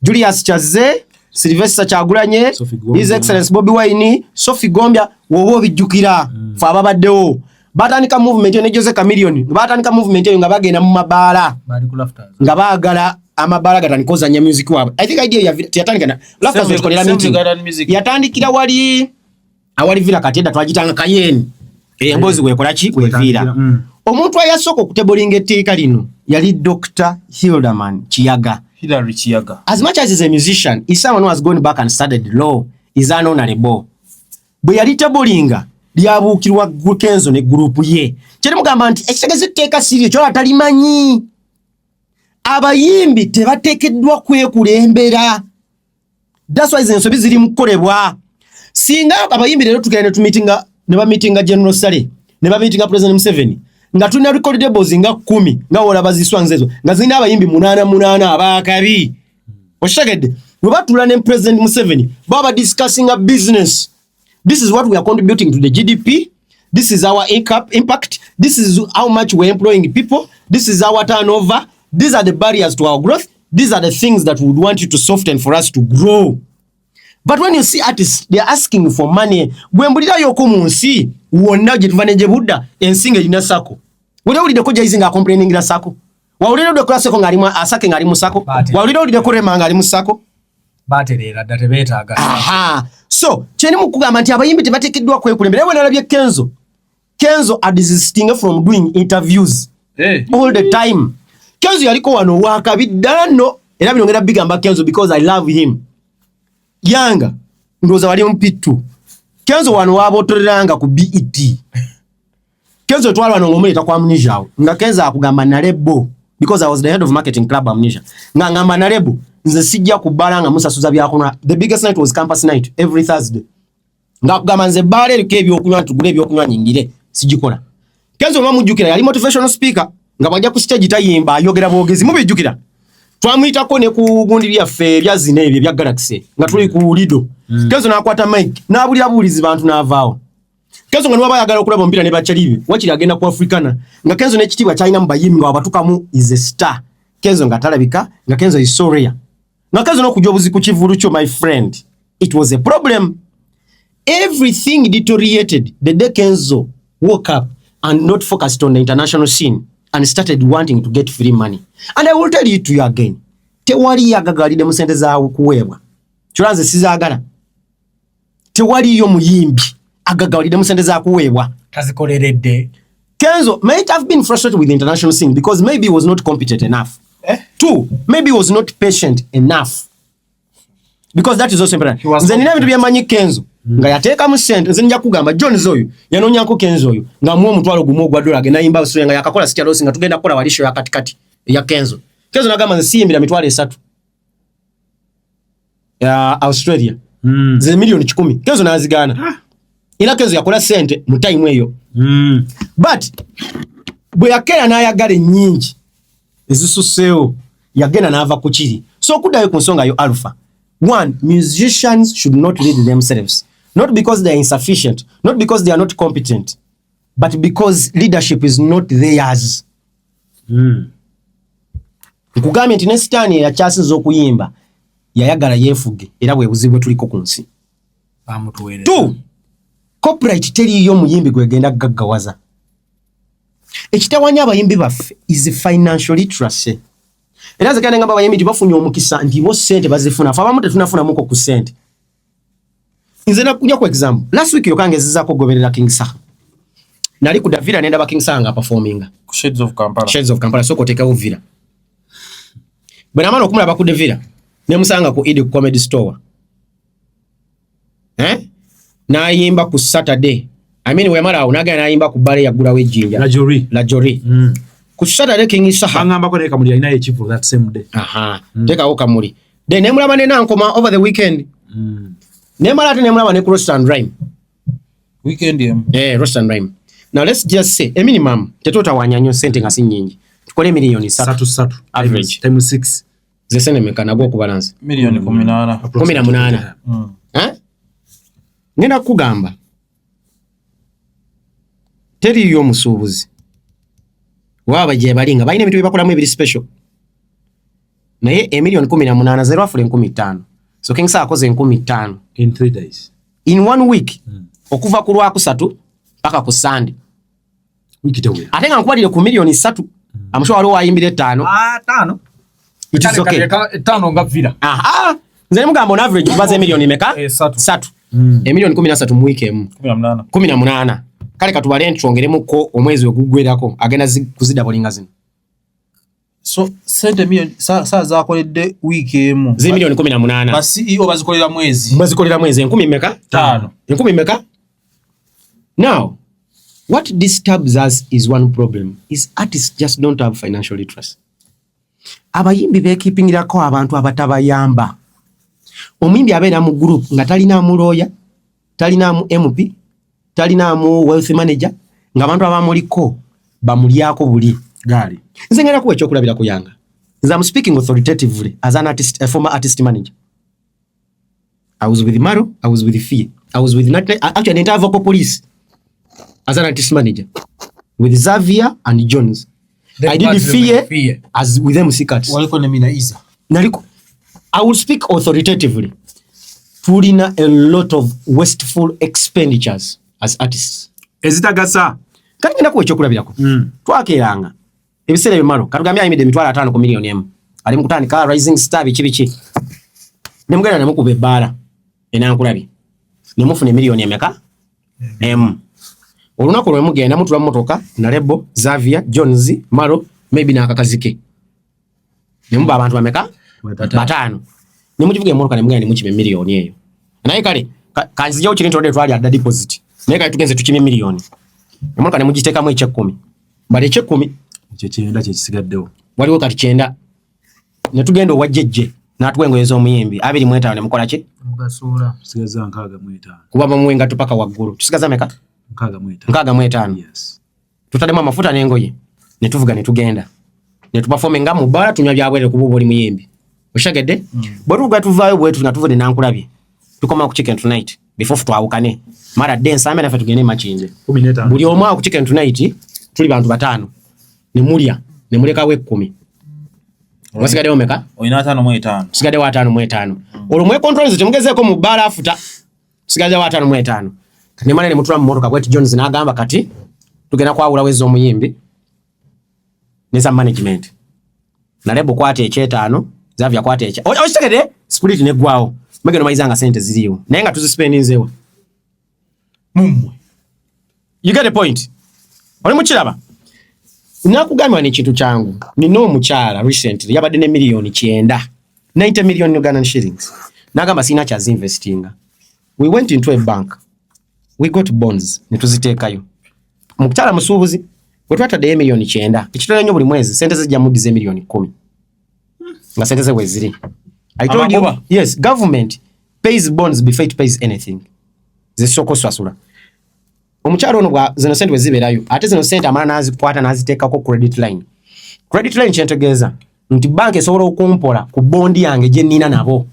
Julius Chaze, Sylvester Chagulanye, His Excellency Bobby Wine, Sophie Gombya wowo bijjukira fa babaddewo. Batandika movement ne Jose Chameleone. Batandika movement nga bagenda mu mabaala. Nga baagala amabaala gatandikoza nya music wabwe. I think idea yatandika na Lafters tukolera meeting. Yatandikira wali awali villa katenda twagitanga Kayeni. Embozi wekola ki kwevira. Omuntu ayasoko kutebolinga etteeka lino yali Dr. Hilderman Chiyaga. Hilary Chiyaga. As much as he's a musician, he's someone who has gone back and studied law. He's an Nalebo. Bwe yali tebolinga lyabuukirwa Kenzo ne group ye. Kyali mugamba nti ekitegeeza etteeka siri kyo atalimanyi. Abayimbi tebateekeddwa kwekulembera. That's why ensobi ziri mukolebwa. Singa abayimbi leero tugenda tumitinga ne ba meetinga General Sale ne ba meetinga President Museveni nga tulina recordables nga 10 nga wala baziswa nzezo nga zina abayimbi 8 abakabi oshagedde we batula ne President Museveni baba discussing a business. This is what we are contributing to the GDP. This is our impact. This is how much we're employing people. This is our turnover. These are the barriers to our growth. These are the things that we would want you to soften for us to grow. But when you see artists, they're asking for money. Gwembulira yoko munsi, wonna gye tuvanije budda, ensinga erina sako. Wulira ko jaizinga complaining la sako. Wawulira de ko sako ngalimu asake ngalimu sako. Wawulira ko rema ngalimu sako. Baterera date beetaaga. Aha. So, kyeni mukugamba nti abayimbi tebateekeddwa kwekulembera. Ewe nalabye Kenzo are desisting from doing interviews all the time. Kenzo yaliko wano wakabiddano era binongera bigamba Kenzo because I love him. Yanga ndoza wali mpitu. Kenzo wano wabotoleranga ku BET. Kenzo twalwa ngomuleta kwa Amnesia. Nga Kenzo akugamba Nalebo because I was the head of marketing club Amnesia. Nga ngamba Nalebo nze sijja kubalanga musasuza byakunwa. The biggest night was campus night every Thursday. Nga kugamba nze bale likebyo okunywa tugule byokunywa nyingire sijikola. Kenzo mamujukira yali motivational speaker nga bajja ku stage tayimba ayogera bwogezi mubijukira. Twamuyitako ne ku gundi byaffe bya zine ebyo bya Galaxy nga tuli ku Lido. Kenzo nakwata mic n'abuli abulizi bantu n'avaawo. Kenzo nga niwaba yagala okulaba ompira ne bachalibe wakiri agenda ku Africana nga Kenzo n'ekitibwa kyalina mu bayimbi nga wabatukamu is a star. Kenzo nga talabika nga Kenzo is so rare. Nga Kenzo n'okujja obuzi ku kivulu kyo my friend. It was a problem. Everything deteriorated the day Kenzo woke up and not focused on the international scene and started wanting to get free money. And I will tell you to you again. Tewali yagagalide mu sente za kuwebwa. Chulanze sizagala. Tewali yo muyimbi agagalide mu sente za kuwebwa. Tazikoleredde. Kenzo might have been frustrated with the international scene because maybe he was not competent enough. 2, maybe he was not patient enough. Because that is also important. Nze nina bintu byamanyi Kenzo nga yateeka mu sente nze nja kugamba Jones oyo yanonyako Kenzo oyo nga mu omutwalo gumu ogwa dola agenda yimba Australia nga yakakola sitya losi nga tugenda kukola walisho ya katikati ya Kenzo. Kenzo nagamba nze siyimbira mitwalo 3 ya Australia. Ze milioni 10. Kenzo nazigana. Ila Kenzo yakola sente mu time eyo. But bwe yakera n'ayagala ennyingi ezisuseewo yagenda n'ava ku kiri. So kuddayo ku nsonga yo Alpha. 1, musicians should not lead themselves. Not because they are insufficient, not because they are not competent, but because leadership is not theirs. Nkugambye nti ne Sitaani eyakyasinza okuyimba yayagala yeefuge era bwe buzibu tuliko ku nsi. 2, copyright teriyo muyimbi gwegenda gaggawaza. Ekitawanya abayimbi baffe is financial literacy. Era ze ngamba abayimbi tibafunye omukisa nti bo sente bazifuna fa abamu tetunafuna muko ku sente. Nze nakunya ku example last week yokangezezaako goberera King Saha. Nali ku Davira nenda ba King Saha nga performinga ku Shades of Kampala soko teka ovira. Bwana mano okumulaba ku Davira ne musanga ku Idi Comedy Store. Na yimba ku Saturday. I mean we mara unaga na yimba ku bare ya gula we jinja. La Jori. Ku Saturday King Saha ngamba ko ne kamuli ina echifu that same day. Teka o kamuli. Then ne mulaba ne nankoma over the weekend. Ne mara ate ne mulaba ne Roast and Rhyme. Weekend Roast and Rhyme. Now let's just say a minimum tetota wanyanyo sente nga si nyingi. Tukole milioni 3 average times 6. Ze sene mekana go ku balance. Milioni 18. Ngenda kugamba teri yo musubuzi waba je balinga balina bintu bibakolamu ebiri special naye emilioni 18 zero afule 15. So King Saha akoze 15 in 3 days in 1 week okuva ku Lwakusatu paka ku Sunday wiki tewe ate nga nkubalire ku milioni 3 amusho waliwo ayimbire 5 5 it is okay 5 nga vira nze mugamba on average baze milioni meka 3 emilioni 13 mu week emu 18 kale katubale ntwongeremu ko omwezi ogugwerako agenda kuzida bolinga zino. So sente milioni saa zakoledde week emu zi milioni 18 ba CEO bazikolera mwezi 10 meka 5 10 meka. Now what disturbs us is one problem is artists just don't have financial literacy. Abayimbi beekipingirako abantu abatabayamba. Omuyimbi abeera mu group nga talina mu lawyer, talina mu MP, talina mu wealth manager, nga abantu abamuliko bamulyako buli gali. Nze ngenda kuwa ekyokulabira ku yanga. Nze I'm speaking authoritatively as an artist, a former artist manager. I was with Maro, I was with Fie, I was with actually the entire vocal police as an artist manager with Xavier and Jones. I did Fie as with them Sikat. Waliko nemina Iza. Naliko I will speak authoritatively. Tulina a lot of wasteful expenditures as artists. Ezitagasa. Kati ngenda kuwa ekyokulabirako. Twakeeranga. Ebiseera ebimalo. Katugambye ayimidde emitwalo 5 ku milioni emu. Ali mu kutandika Rising Star biki. Ne mugenda ne mukuba ebbaala. Enankulabye. Ne mufuna milioni emeka? Emu. Olunaku lwe mugenda mutula motoka Nalebo, Xavier, Jones, Maro, maybe n'akakazike. Ne muba abantu bameka? 5. Ne mukivuga emotoka ne mugenda ne mukime milioni eyo. Naye kale kanzijawo kiri ntode twali adda deposit. Naye kale tugenze tukime milioni. Emotoka ne mugiteekamu eky'ekkumi. Bale eky'ekkumi kyenda kyekisigaddewo. Waliwo kati 9. Ne tugenda owajjejje n'atuwengoyeza omuyimbi 25 ne mukola ki? Mugasuula. Tusigaza 65. Kuba bamuwenga tupaka waggulu. Tusigaza meka? 65. Yes. Tutademu amafuta n'engoye. Ne tuvuga ne tugenda. Ne tuperforminga mu bbala tunywa byabwere kuba oli muyimbi. Oshagedde? Bwe tuvuga tuvaayo bwetu nga tuvude nankulabye. Tukoma ku Chicken Tonight before twawukane. Mara dance amene afa tugende machinje. 15. Buli omwa ku Chicken Tonight tuli bantu 5. Ne mulya ne muleka we 10. Wasigade omeka? Oyina 5 mu 5. Sigade wa 5 mu 5. Olumwe controls temugezeeko mu bbala afuta. Sigade wa 5 mu 5. Ne mane ne mutula mu motoka bweti Jones n'agamba kati tugenda kwawula wezo omuyimbi. Neza management. Nalebo kwate ekyetaano, Xavier kwate ekya. Okitegede split ne gwao. Megeno mayizanga sente ziriwo. Naye nga tuzispeninzewa. Mumwe. You get the point? oli mukiraba nakugambye ni kintu kyangu nina omukyala recently yabadde ne million 9 90 million Ugandan shillings nagamba sina kyazi investinga. We went into a bank, we got bonds netuziteekayo mukyala musuubuzi bwe twataddeyo million 9 ekitala nnyo buli mwezi sente zijja mudize million 10 nga sente ze weziri. I told you, yes, government pays bonds before it pays anything. Zisoko swasula omukyala ono bwa zino sente wezibeerayo ate zino sente amala nazikwata naziteekako credit line. Credit line kyentegeeza nti bank esobola okumpola ku bondi yange gye nnina nabo,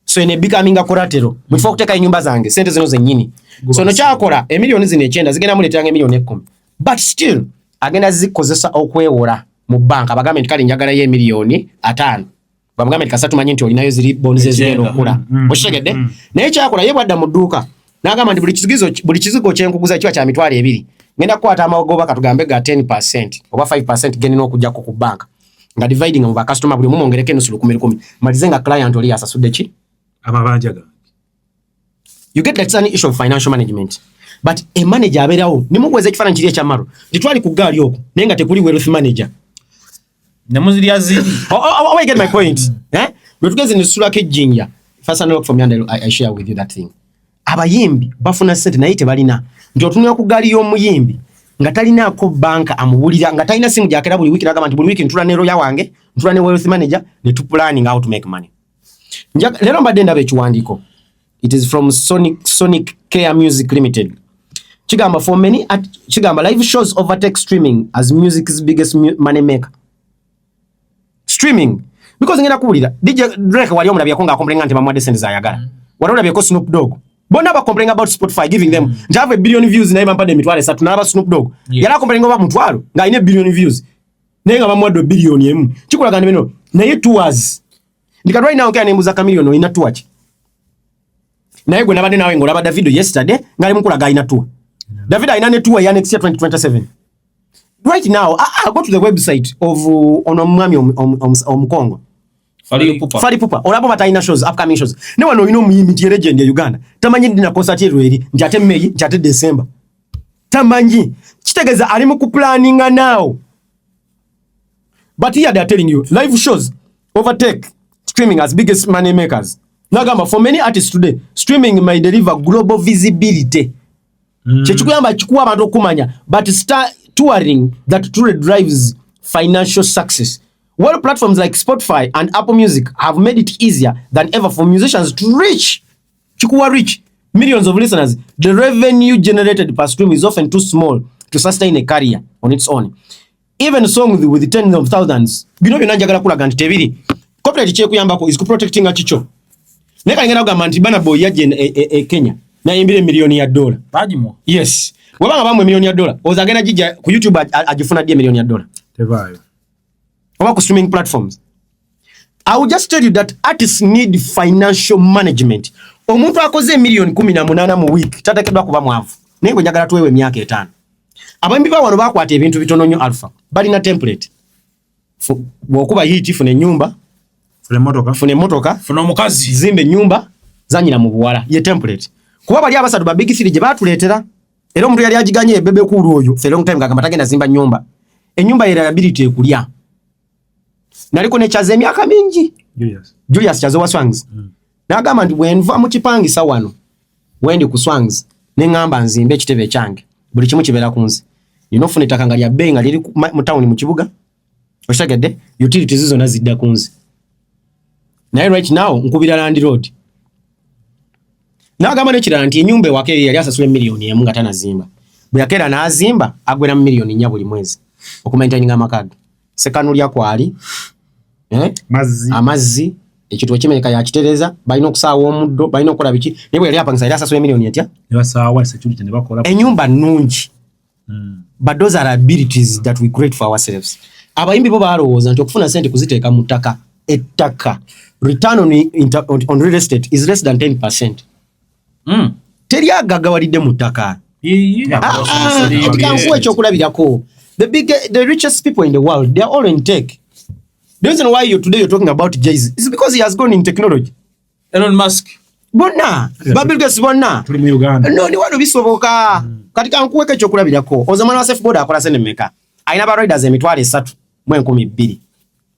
so ene becoming a collateral before okuteeka ennyumba zange sente zino zennyini. So no kyakola emiliyoni zino 9 zigenda muleetera emiliyoni 10 but still agenda zikozesa okwewola mu bank abagambe nti kale njagala ye emiliyoni 5 bamugambe nti kasa tumanyi nti olinayo ziri bonds ezigenda okula okitegedde. Naye kyakola ye bwadda mu dduuka n'agamba nti buli kizigo kyenkuguza kiba kya mitwalo 2 ngenda kukwata amagoba katugambe ga 10% oba 5% genina okujjako ku bank nga dividing mu bakasitoma buli omu ongereko enusu 10 malize nga client oli asasudde ki amabanja ga. You get that's an issue of financial management. But a manager abeerawo nimugweza ekifaananyi kiri ekyamaro titwali ku gaali okwo naye nga tekuli wealth manager namuzirya ziri. I get my point. Bwe tugeze ne tusula kejjinja first and from yonder I share with you that thing. Abayimbi bafuna sente naye tebalina nti otunula ku gaali y'omuyimbi nga talinaako banka amubulira nga talina simu gyakera buli wiki nagamba nti buli wiki ntula ne lawyer wange ntula ne wealth manager ne tu planning how to make money. Lero mbadde ndaba ekiwandiiko. It is from Sonic Care Music Limited. Chigamba for many Chigamba live shows overtake streaming as music's biggest money maker. Streaming because ngenda kuwulira DJ Drake wali omulabye ko nga complain nti bamwadde sente zayagala. Wali olabye ko Snoop Dogg. Bona ba complain about Spotify giving them njave billion views naye bampadde emitwalo 3 n'aba Snoop Dogg. Yala complain about mutwalo nga ine billion views. Naye nga bamwadde billion emu. Chikulaga bino naye tours. Ndika right now nkya nembuza kamillion ina tour ki. Naye gwe nabadde nawe ngolaba Davido yesterday ngali mukulaga ina tour. Davido ina ne tour ya next year 2027. Right now I go to the website of onomwami omukongo Fali Pupa olabo batayina shows upcoming shows ne wano ino muyimbi ti legend ya Uganda tamanyi ndina concert yeru eri njate May njate December tamanyi kitegeza ali mu planning now but here they are telling you live shows overtake streaming as biggest money makers. Nagamba for many artists today streaming may deliver global visibility. Chekuyamba chikuwa abantu okumanya but touring that truly drives financial success. While platforms like Spotify and Apple Music have made it easier than ever for musicians to reach millions of listeners, the revenue generated per stream is often too small to sustain a career on its own. Even songs with tens of thousands, bino byonna njagala kulaga nti tebiri. Corporate kyekuyambako is protecting achicho. Neka ngenda kugamba nti Burna Boy yajje Kenya na yimbire miliyoni ya dola. Bajimo. Yes. Wabanga bamwe miliyoni ya dola. Ozagenda jija ku YouTube ajifuna die miliyoni ya dola. Tevayo. Oba ku streaming platforms. I will just tell you that artists need financial management. Omuntu akoze miliyoni 18 mu week tatekedwa kuba mwavu. Naye gwe njagala tuwewe emyaka 5. Abayimbi ba wano bakwata ebintu bitono nnyo alpha. Bali na template. Bwokuba hiti fune nyumba. Fune motoka. Fune omukazi. Zimbe nyumba. Zanyira mu buwala. Ye template. Kuba bali abasatu ba big 3 gye batuleetera. Era omuntu yali agiganye bebe kulu oyo. For a long time gagamba tagenda zimba nyumba. Enyumba ya reliability ekulya. Naliko ne chaze emyaka mingi. Julius chaze wa Swangs. Nagamba ndi bwenva mu kipangisa wano. Wendi ku Swangs. Ne ngamba nzimbe kitebe kyange. Buli kimu kibera kunzi. Yinofune takanga lya benga liri mu town mu kibuga. Oshagedde utilities zizo nazidda kunzi. Naye right now nkubira Land Road. Nagamba nekirala nti enyumba ewake yali asasula miliyoni emu nga tanazimba. Bwe yakera n'azimba agwera mu miliyoni 4 buli mwezi. Okumaintaininga amakage. Sekanu lya kwali amazzi ekitwa kimereka ya kitereza balina okusaawa omuddo balina okukola biki nebwe yali apangisa yali asasula miliyoni etya ne basaawa security ne bakola enyumba nnungi. But those are abilities that we create for ourselves. Abayimbi bo balowooza nti okufuna sente kuziteeka mu ttaka ettaka return on real estate is less than 10%. Teri agagawalidde mu ttaka. Ekikankuwa ekyokulabirako. The richest people in the world, they are all in tech. The reason why today you're talking about Jay-Z is because he has gone in technology. Elon Musk. Bonna. Bill Gates bonna. Tuli mu Uganda. No, ni wano bisoboka. katika nkuweke ekyokulabirako ozomwana wa surfboard akola sente mmeka alina ba riders emitwalo 3 mu 12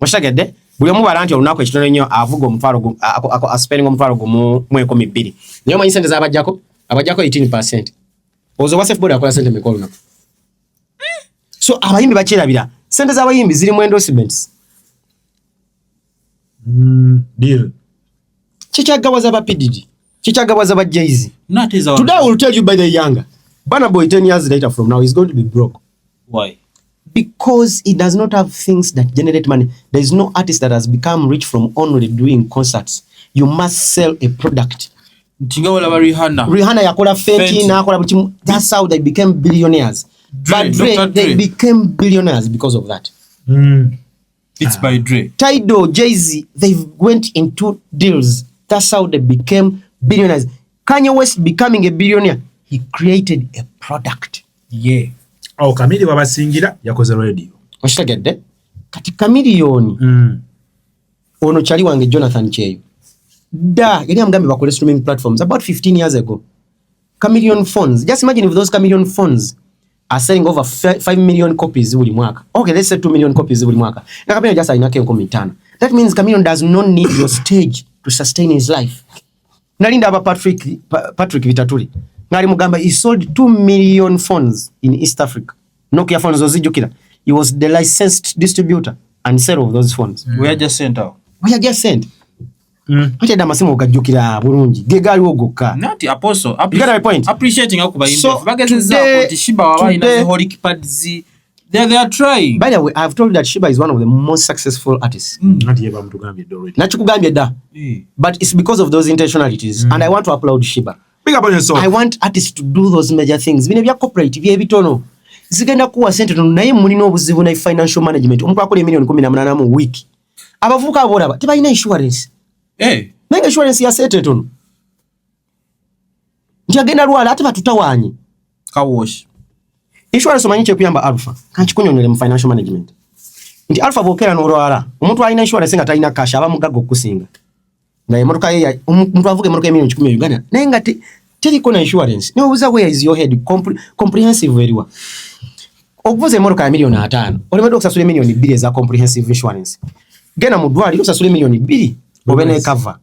okitegedde buli omu bala nti olunaku ekitono nnyo avuga omutwalo aspending omutwalo gumu mu 12 naye omanyi sente z'abajjako 18%. Ozo wa surfboard akola sente mmeka olunaku? So abayimbi bakyerabira sente z'abayimbi ziri mu endorsements. Deal. Chikyagawaza ba PDD, chikyagawaza ba Jay-Z. Today I will tell you by the younger Burna Boy 10 years later from now is going to be broke. Why? Because he does not have things that generate money. There is no artist that has become rich from only doing concerts. You must sell a product. Rihanna yakola Fenty na akola buti. That's how they became billionaires. But Dre, they became billionaires because of that. It's by Dre. Tidal, Jay-Z, they went into deals. That's how they became billionaires. Kanye West becoming a billionaire, he created a product. Yeah. Kamili babasingira yakoze radio. Oshitegedde? Kati Kamiliyoni. Ono chali wange Jonathan Cheyo. Yali amugambe bakole streaming platforms about 15 years ago. Chameleon phones. Just imagine if those Chameleon phones are selling over 5 million copies buli mwaka. Okay, let's say 2 million copies buli mwaka. Na Chameleon just ainake 5. That means Chameleon does not need your stage to sustain his life. Nalinda aba Patrick Vitatuli. Ngari mugamba he sold 2 million phones in East Africa. Nokia phones ozijukira. He was the licensed distributor and seller of those phones. We are just sent out. We are just sent. Ate da masimu okajukira bulungi. Gegali ogoka. Not apostle. You got my point. Appreciating akubayimbe. So, Bagezeza kuti Shiba waba ina holy pads. They are trying. By the way, I have told you that Shiba is one of the most successful artists. Nati yeba mtugambye already. Nachukugambye da. But it's because of those intentionalities and I want to applaud Shiba. Big up on yourself. I want artists to do those major things. Bine bya corporate bye bitono. Zigenda kuwa sente tono naye mulina obuzibu na financial management. Omuntu akola million 18 mu week. Abavuka abolaba tebalina insurance. Nange insurance ya sente tono. Njagenda lwala ate batutawanye. Kawosh. Insurance omanyi kyekuyamba Alpha. Kanchikunyonyole mu financial management. Nti Alpha bokera n'olwala. Omuntu alina insurance nga talina cash aba mugago okusinga. Na emotoka ye omuntu avuga emotoka million 10 Uganda. Naye nga teriko na insurance. Ne obuza where is your head comprehensive eriwa. Okuvuza emotoka ya million 5. Olemedde okusasula million 2 za comprehensive insurance. Gena mu ddwaliro osasula million 2 obe ne cover.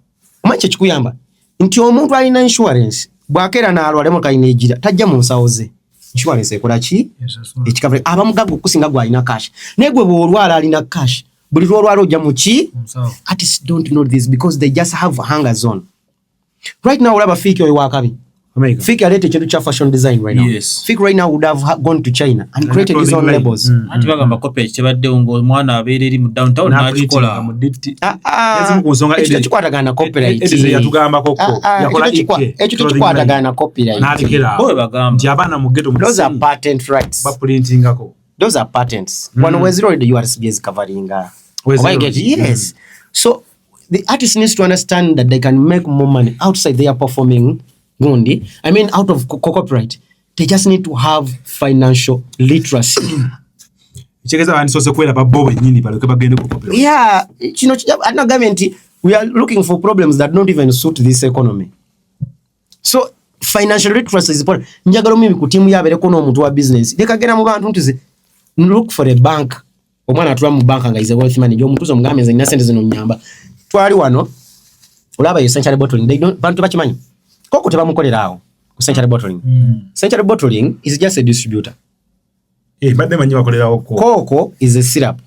Omanyi kyekikuyamba. Nti omuntu alina insurance bwakera n'alwala emotoka ine ejira tajja mu nsawo ze. Insurance ekola ki? Ekikavule abamugago okusinga gwalina cash. Negwe bw'olwala alina cash. Buli lwolwala ojja mu ki? Artists don't know this because they just have a hunger zone. Right now olaba Fiki oyo wakabi. Fiki alete ekintu kya fashion design right now. Yes. Fiki right now would have gone to China and created his own labels. Ati bagamba copy kibadde ngo mwana abeere eri mu downtown n'akikola. Ekyo kikwatagana na copyright. Edize yatugamba koko yakola ike. Ekyo kikwatagana na copyright. Boy bagamba nti abana mu ghetto mu. Those are patent rights. Ba printingako. Those are patents. One was already the URSB is covering. Yes. So the artist needs to understand that they can make more money outside they are performing. I mean, out of copyright. They just need to have financial literacy. Yeah, you know, at the government, we are looking for problems that don't even suit this economy. So financial literacy is important. Njagalo mimi kutimu yabere kono omuntu wa business. Dekagera mu bantu ntize look for a bank. Omwana atula mu bank nga is a wealth manager. Omuntu zo mugambe nze nasente zino nyamba. Twali wano. Olaba essential bottling. They don't bantu bakimanyi. Koko tebamukolera awo ku Century Bottling. Century Bottling is just a distributor. Badde manyi bakolera okko. Koko is a syrup.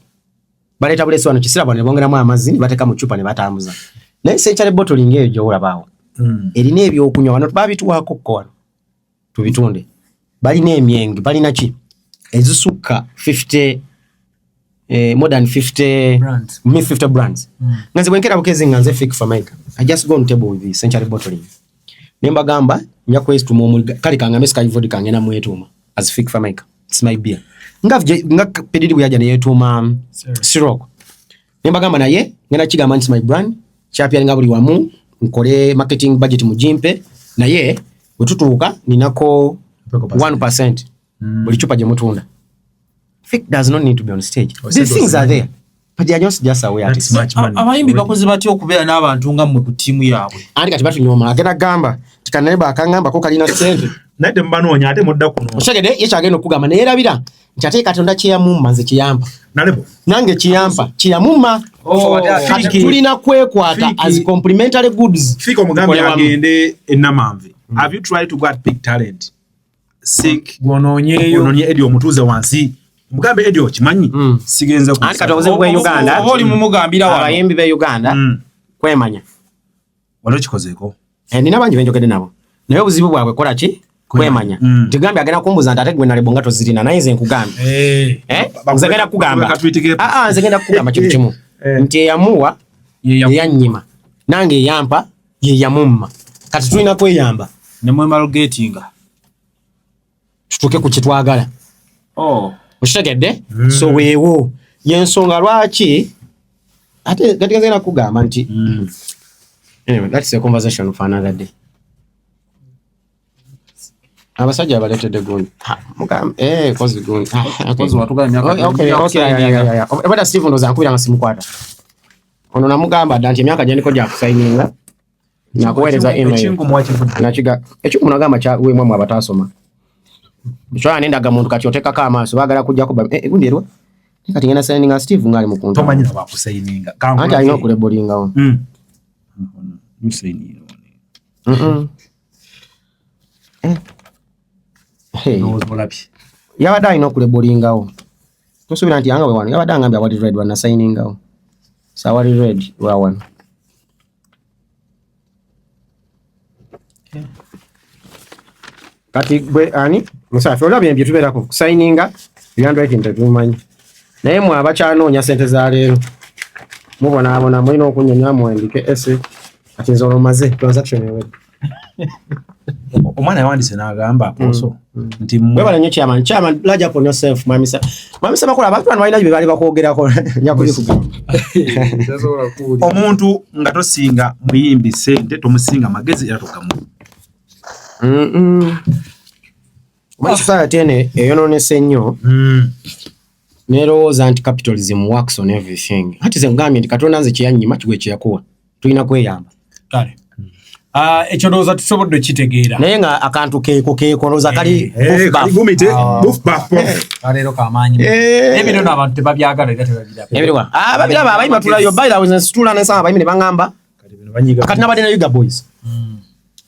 Baleta bulesi wano kisirap ne bongeramu amazzi ne bateka mu chupa ne batambuza. Naye Century Bottling eyo gy'olabaawo. Erina ebyokunywa wano babituwaako kko wano. Tubitunde. Balina emyenge, balina ki? Ezisukka 50 more than 50 brands. 50 brands. Nganze bwenkera bukezi nganze fake for Mike. I just go on table with the Century Bottling. Nemba gamba nya kwest mu kali kanga meska ivodi kanga na mwetuma as fake for Mike. It's my beer. Nga pedidi buyaja ne yetuma Sirok. Nemba gamba naye ngena kigamba nti my brand chapya nga buli wamu nkole marketing budget mu jimpe naye wetutuuka ninako 1% buli chupa je mutunda. Fake does not need to be on stage. These things are there. But they are just aware. Abayimbi bakoze batyo okubeera n'abantu nga mmwe ku tiimu yaabwe. Andi kati batunyoma agenda gamba tikaneba akangamba ko kalina sente nate mbanoonya ate mudda kuno oshagede yekyagenda okugamba naye erabira nti ate Katonda kyeyamumma nze kiyampa Nalebo nange kiyampa kiyamumma kati tulina kwekwata as complimentary goods fiko mugambi agende ennamanve have you tried to get big talent sick gwonoonyeeyo Eddie omutuuze wansi mugambe Eddie okimanyi sigenze ku kati obuzibu bwe Uganda oli mumugambira wano abayimbi be Uganda kwemanya wano kikozeeko nina bangi benjogedde nabo naye obuzibu bwabwe kola ki kwemanya ntigambe agenda kumbuza nti ate gwe Nalebo nga tozirina naye nze nkugamba nze genda kugamba nze genda kugamba kintu kimu nti eyamuwa yeyanyima nange eyampa yeyamumma kati tulina kweyamba ne mwemalo getinga tutuuke ku kitwagala okitegedde so weewo yensonga lwaki ate kati genda kugamba nti anyway that's a conversation for another day abasajja baletedde gundi kozi gundi kozi watuga emyaka obada Steve ndoza nkubira nga simukwata ono namugamba dda nti emyaka gyandiko gya kusaininga nakuweereza email nakiga ekiku nagamba kya wemwamu abatasoma ekyo nendaga muntu kati otekako amaaso baagala kujja kuba gundi erwa kati ngenda signinga Steve ngaali mukunta tomanyi bakusaininga anti alina okulebolingawo yabadde alina okulebolingawo tosuubira nti yanga we wano yabadde angambye awali red wanasainingawo sawali red lwa wano kati gwe ani musafi olabye bye tubeerako kusaininga byandwriting tetumanyi naye mwe abakyanoonya sente za leero mubonaabona mulina okunyonyola muwandike ese kati nze olomaze transaction ewedde omwana yawandise n'agamba aposo nti webala nnyo chairman large upon yourself mamisa bakola abantu bano balina bye baali bakwogerako nyakubikugamba omuntu nga tosinga muyimbi sente tomusinga magezi era togamu omanyi society ene eyonoonese nnyo nerowooza nti capitalism works on everything hati ze ngambye nti Katonda nze kyeyanyima kigwe kyeyakuwa tulina kweyamba kale ekyo ndowooza tusobodde kitegeera naye nga akantu keeko lowooza kali gumite kaleero kamaanyi ebiro n'abantu tebabyagala era ebiriwa babiraba abayimba tulayo bayira situla nensanga abayimbi ne baŋŋamba kati nabadde na Yuga Boys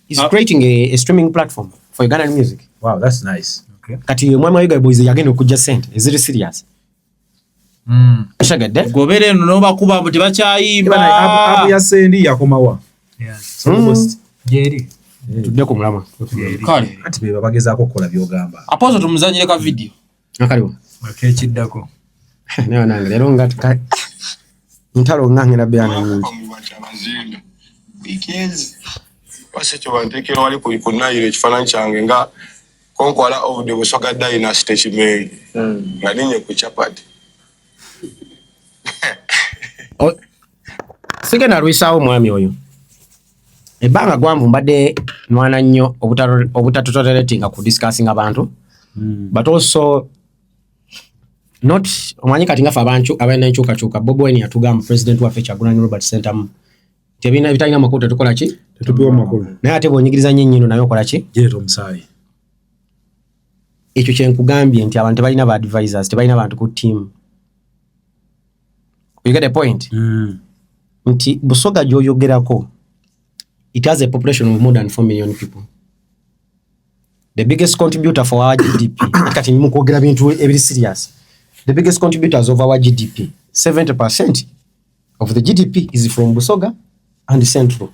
is creating a streaming platform for Ugandan music. Wow, that's nice. Okay. Kati mwema Yuga Boys yagenda okujja sente is it serious? Shagade gobere no bakuba mbuti bakyayimba abu ya sendi yakomawa jeri tudde ku mulama kale ati beba bagezaako okukola byogamba apozo tumuzanyire ka video akaliwo akekiddako nayo nange lero ngati ntalo ngangera byana nyingi because wasete wantekero wali kuikunayire ekifaananyi kyange nga konkwala of the Busoga dynasty kimei nga ninye ku chapati sigenda lwisaawo mwami oyo ebbanga gwanvu mbadde nwana nnyo obutatutoleretinga ku discussing abantu but also not omanyi kati ngafe abantu abalina enkyukakyuka Bobi Wine yatugamba president waffe Kyagulanyi Robert Sentamu tebina bitalina makulu tetukola ki tetupiwa makulu naye ate bwonyigiriza nnyo ennyino naye okola ki jeeto omusaayi ekyo kyenkugambye nti abantu tebalina ba advisors tebalina bantu ku team. You get the point? Nti Busoga gy'oyogerako it has a population of more than 4 million people. The biggest contributor for our GDP kati mukwogera bintu ebiri serious. The biggest contributors of our GDP 70% of the GDP is from Busoga and Central.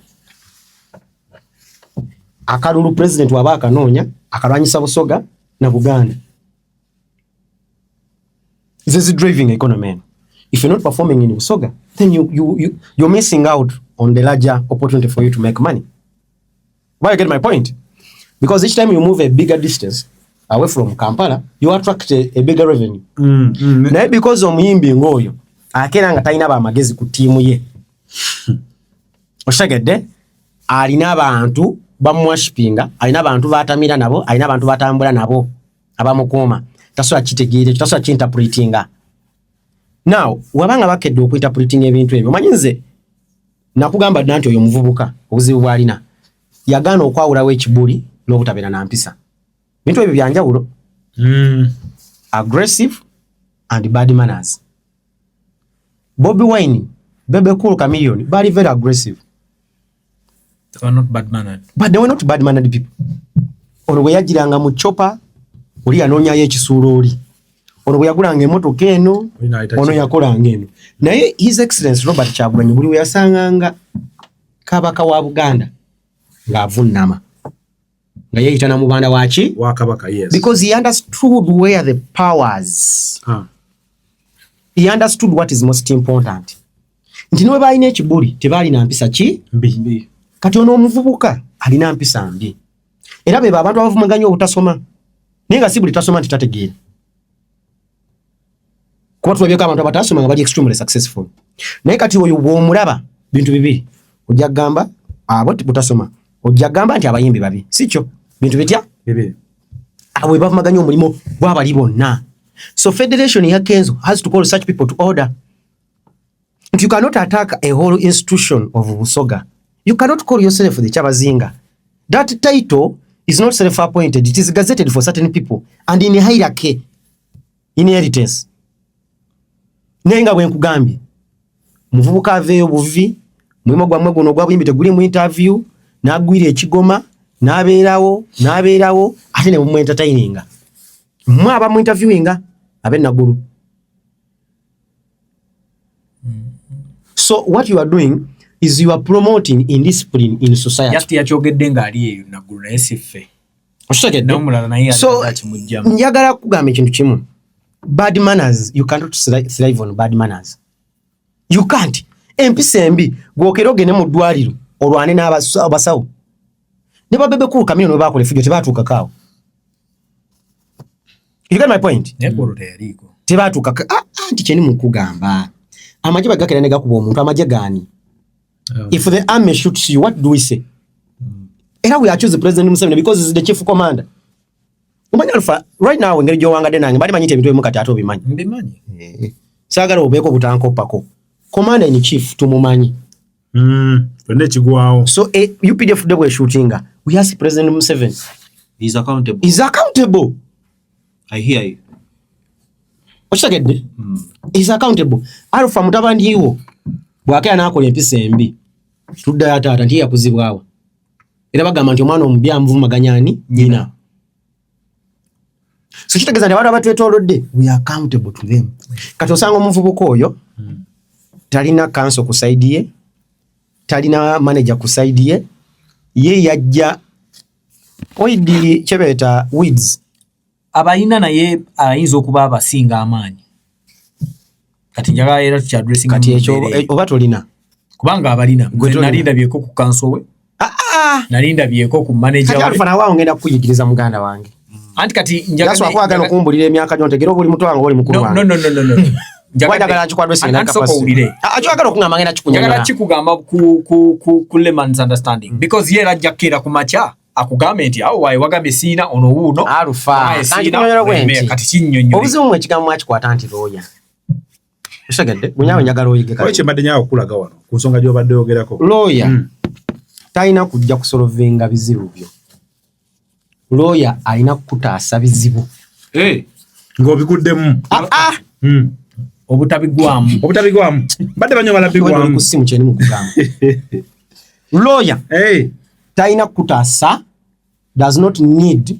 Akalulu president waba akanoonya akalwanyisa Busoga na Buganda. This is driving economy. If you're not performing in Busoga, then you're missing out on the larger opportunity for you to make money. Why you get my point? Because each time you move a bigger distance away from Kampala, you attract a bigger revenue. Naye because omuyimbi ngoyo akera nga talina bamagezi ku tiimu ye. Oshagedde alina abantu bamwashipinga, alina abantu batamira nabo, alina abantu batambula nabo abamukuuma. Tasobola kitegeere, tasobola kinterpretinga. Now, wabanga bakedde okuinterpreting ebintu ebyo. Omanyi nze nakugamba dda nti oyo muvubuka obuzibu bw'alina yagaana okwawulawo ekibuli n'obutabeera na mpisa. bintu ebyo byanjawulo. Aggressive and bad manners. Bobby Wine, Bebe Cool Chameleon, very very aggressive. They were not bad mannered. But they were not bad mannered people. Ono bwe yagiranga mu chopa oli anoonyayo ekisuulo oli. Ono bwe yagulanga emmotoka eno ono yakolanga eno. Naye His Excellency Robert Kyagulanyi buli we yasanganga Kabaka wa Buganda ng'avunnama nga yeeyita mu banda waki wa Kabaka, yes, because he understood where the powers he understood what is most important. Nti niwe balina ekibuli tebalina mpisa ki mbi. Kati ono omuvubuka alina mpisa mbi. Era be abantu abavumaganya obutasoma. Naye nga si buli tasoma nti tategeera. Kuba tulabye abantu abatasoma nga bali extremely successful. Naye kati oyo bw'omulaba bintu bibiri. Ojja gamba abo butasoma. Ojja gamba nti abayimbi babi. Si kyo. Bintu bitya? Bibiri. Abo bavumaganya omulimo gw'abali bonna. So Federation ya Kenzo has to call such people to order. And you cannot attack a whole institution of Busoga. You cannot call yourself the Chabazinga. That title is not self-appointed. It is gazetted for certain people and in hierarchy, inheritance. Nenga bwe nkugambye muvubuka aveyo buvi mulimo gwa mwegono gwa buyimbi teguli mu interview nagwire ekigoma nabeerawo ate ne mu entertaininga mwaba mu interviewinga abe nagulu. So what you are doing is you are promoting indiscipline in society. Just yakyogedde nga ali eyo nagulu naye siffe. Oshtegedde. N'omulala naye So akimujjamu. njagala kugamba ekintu kimu. Bad manners, you cannot thrive on bad manners. You can't. Empisa embi gwokera ogende mu ddwaliro olwane n'abasawo. Ne Bebe Cool Chameleon no bakole fijo tebatuuka kaawo. You get my point? Nekolo teyaliko. Tebatuuka anti kyeni mu kugamba. Amagye bagakera ne gakuba omuntu amagye gaani. If the army shoots you, what do we say? Era we are choose the president himself because he is the chief commander. Umanya alfa right now ngeri jowanga de nange bali manyite ebintu ebimukati ato bimanyi. Mbimanyi. Sagala obeko butanko pako. Commander in chief tumumanyi. Twende kigwawo. So UPDF de we shootinga. We ask President Museveni. He is accountable. Is accountable. I hear you. Oshagedde? Is accountable. Alfa mutabandi iwo. Bwakaya nakola empisa embi. Tudda ya tata nti yakuzibwawo. Era bagamba nti omwana omubya mvumaganyani nyina. So kitegeeza nti abantu abatwetoolodde we are accountable to them. Kati osanga omuvubuka oyo talina council kusaidie, talina manager kusaidie, ye yajja oidi kyebeta weeds. Abayina naye ayinza okuba abasinga amaanyi. Kati njagala era tukyaddressing kati ekyo oba tolina. Kubanga abalina nalinda byeko ku council we. Nalinda byeko ku manager we. Kati alfana wao ngenda kuyigiriza muganda wange. Anti kati njagala Gaswa kwagala okumbulira emyaka gyonte gero buli muto wange oli mukulu wange. No. Njagala chikwadwe sina kapasiti. Achwagala okungamba ngenda chikunyanga. Njagala chikugamba ku layman's understanding because ye rajjakira ku macha akugambe nti awo wayi wagambe sina ono wuno alufa kanti kunyonyera kwenti kati kinnyonnyo obuzimu mwe kigambo mwakikwata nti looya. Oshagedde munyawe njagala oyige kale. Oche mbadde nyawo okulaga wano ku nsonga gy'obadde ogerako. Looya talina kujja kusolovinga bizibu byo. Lawyer alina kutaasa bizibu. Ng'obiguddemu. Obutabigwamu. Badde banyo balabigwamu. Kusimu kyeni mu kugamba. Lawyer talina kutaasa does not need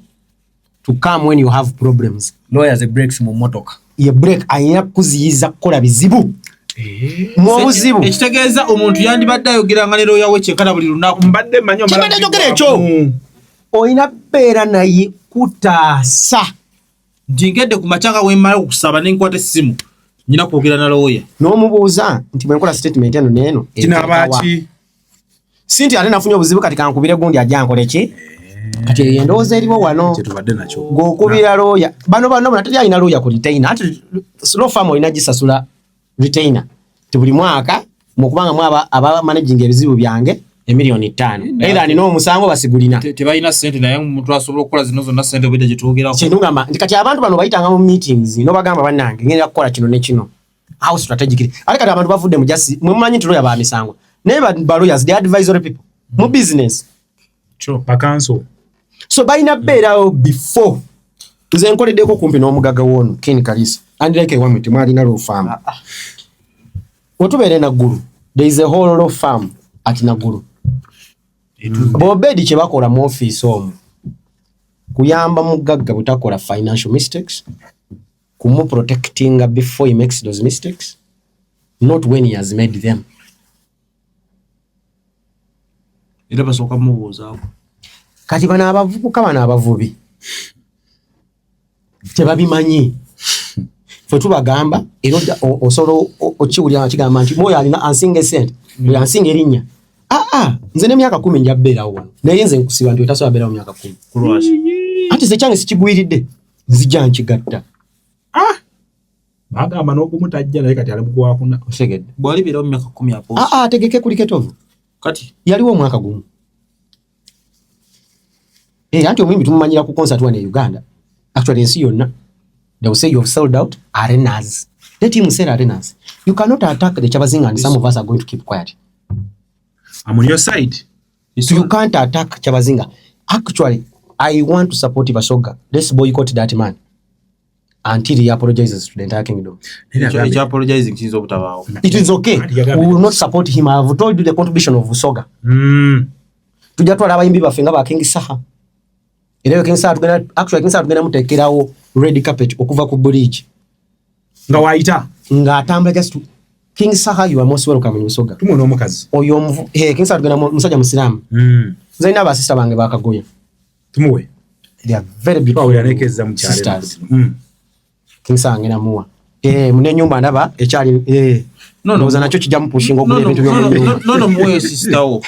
to come when you have problems. Lawyers a breaks mu motoka. Ye break alina kuziyiza kukola bizibu. Mwobuzibu. Ekitegeeza omuntu yandibadde ayogeranga ne lawyer we kyekana buli lunaku. Mbadde manyo mbadde njogera ekyo. Oyina beera naye kutaasa. Njingedde ku machanga wemmala okusaba n'enkwata essimu. Nyina kwogera na lawyer. N'omubuuza nti bwe nkola statement eno n'eno. Kinabaaki. Sinti ate nafunye obuzibu kati kankubire gundi ajja nkole ki? Kati endowooza eriwo wano. Kyetubadde nakyo. Ng'okubira lawyer. Bano natali alina lawyer ku retainer. Ate slow farm olina gisasula retainer. Buli mwaka mu kubanga mwaba aba managing ebizibu byange emiliyoni 5. Either nina omusango basigulina. Tebalina ssente naye omuntu asobola okukola zino zonna ssente obwedde gye twogerako. Kyendugamba nti kati abantu bano bayitanga mu meetings n'obagamba bannange ngenda kukola kino ne kino. How strategically. Ate kati abantu bavudde mu jasi mumanyi nti lawyer ba misango. Naye ba lawyers they advisory people. Mu business. Sure. Pa council. So balina beerawo before nze nkoleddeko kumpi n'omugaga w'ono Ken Kalisa andireke wamwe temwalina law farm otubeere Naggulu there is a whole law farm at Naggulu bobedi kye bakola mu office omwo kuyamba mugagga butakola financial mistakes kumu protecting before he makes those mistakes not when he has made them. Era basooka mubuuzaako Kati bana abavubuka bana abavubi tebabimanyi fe tubagamba era osolo okiwulira kigamba nti moyo alina ansinga sente bwe ansinga erinnya nze n'emyaka 10 nja beerawo wano naye nze nkusiba nti etasobola beerawo myaka 10 kulwaki anti ze kyange sikigwiridde nzija nkigatta bagamba n'okumutajja naye kati ali mugwakuna osegedde bwali beerawo myaka 10 apo ategeke kuli ketovu kati yaliwo omwaka gumu anti omwimbi tumumanyira ku concert wane Uganda actually ensi yonna they will say you have sold out arenas let him sell arenas you cannot attack the Chabazinga and some of us are going to keep quiet. I'm on your side. So you can't attack Chabazinga. Actually I want to support Basoga. Let's boycott that man until he apologizes to the entire kingdom. He apologizing since obutabaawo. It is okay. We will not support him. I have told you the contribution of Busoga. Tujja twala abayimbi baffe nga ba King Saha. Era King Saha tugenda actually King Saha tugenda muteekerawo red carpet okuva ku bridge. Nga waayita Nga atambula just King Saha you are most welcome in Busoga. Tumuna omukazi. Oyo King Saha tugenda musajja musiramu. Nze nina abasista bange bakagoya. Tumuwe. They are very beautiful. Bawe yanekeza mu kyalo. King Saha ngena muwa. Mune nyumba ndaba ekyali no nakyo kijja pushinga okuli ebintu by'omu. No muwe sister wo.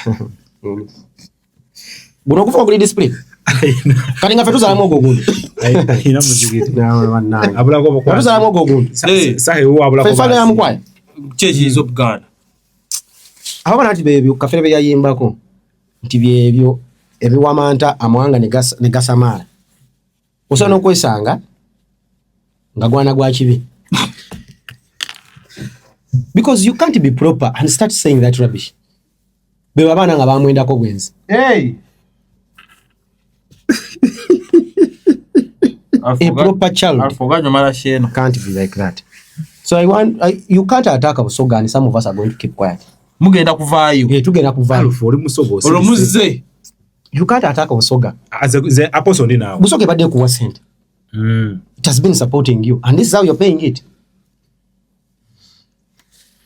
Buno kufa kuli display. Kali nga fetu zalamu ogogundu. Ina muzigiti. Nawe wanani. Abulako bokwa. Fetu zalamu ogogundu. Sahe wo abulako. Fefa ya mkwaya. Chechi is Uganda. Abo nati bebyo kafere be yayimbako. Nti byebyo ebiwamanta amwanga ne gasamala. Osono kwesanga nga gwana gwa kibi. Because you can't be proper and start saying that rubbish. Beba bana nga bamwendako gwenzi. Hey. A proper child can't be like that. So you can't attack Busoga and some of us are going to keep quiet. Mugenda kuvaayo. Tugenda kuvaayo. Oli musogo. Olumuze. You can't attack Busoga. As a apostle now. Busoga badde kuwa sente. It has been supporting you and this is how you're paying it.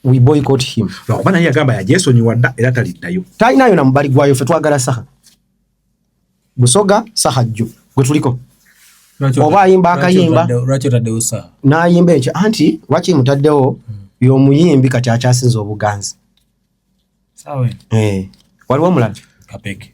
We boycott him. Bana yagamba ya Yesu ni wada era taliddayo. Talinayo na mbali gwayo fe twagala Saha. Busoga Saha jjo. Gwe tuliko. Oba ayimba akayimba. Lwaki taddewo Saha? N'ayimba ekyo anti lwaki mutaddewo y'omuyimbi kati akyasinza obuganzi. Sawa. Waliwo omulala. Kapeke.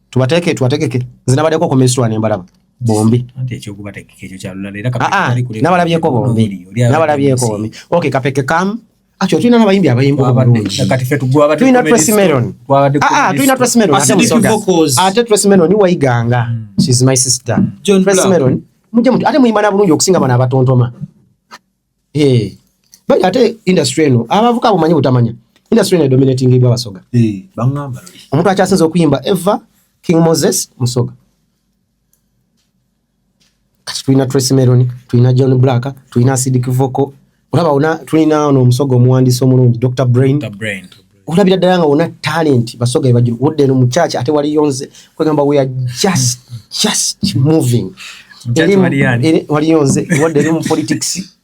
Tubateekeke. Nze nabaddeko ku Messi ne mbalaba. Bombi. Anti ekyokubateekeke ekyo kyalula era Kapeke. Nabalabyeko bombi. Nabalabyeko bombi. Okay, Kapeke kam. Actually tulina n'abayimbi abayimba obulungi. Kati fe tugwa tulina Tracy Melon. Tulina Tracy Melon. Ate Tracy Melon ni wayiganga. She's my sister. Tracy Melon. Ate muyimba na bulungi okusinga bana abatontoma. But ate industry eno abavuka bumanyi butamanya. Industry eno dominating ibwa Basoga. Bangamba. Omuntu akyasinza okuyimba Eva King Moses Musoga. Kati tulina Tracy Melon, tulina John Black, tulina Acidic Vocal. Olaba tulina ono omusoga omuwandiisi omulungi Dr. Brain. Olabira ddala nga wona talent Basoga ebajulu wodde no muchacha ate wali yonze kwegamba we are just moving. Wali yonze wodde mu politics.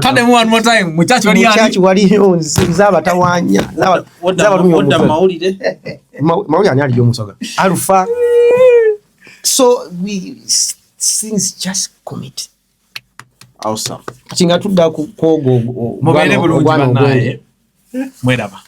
Tade mu one more time muchacha wali yonze zaba tawanya zaba wodda mawulire mawulire ani ali yomusoga Alpha. So we things just commit. Awesome. Kinga tudda ku kogo mubere bulungi banaye. Mweraba.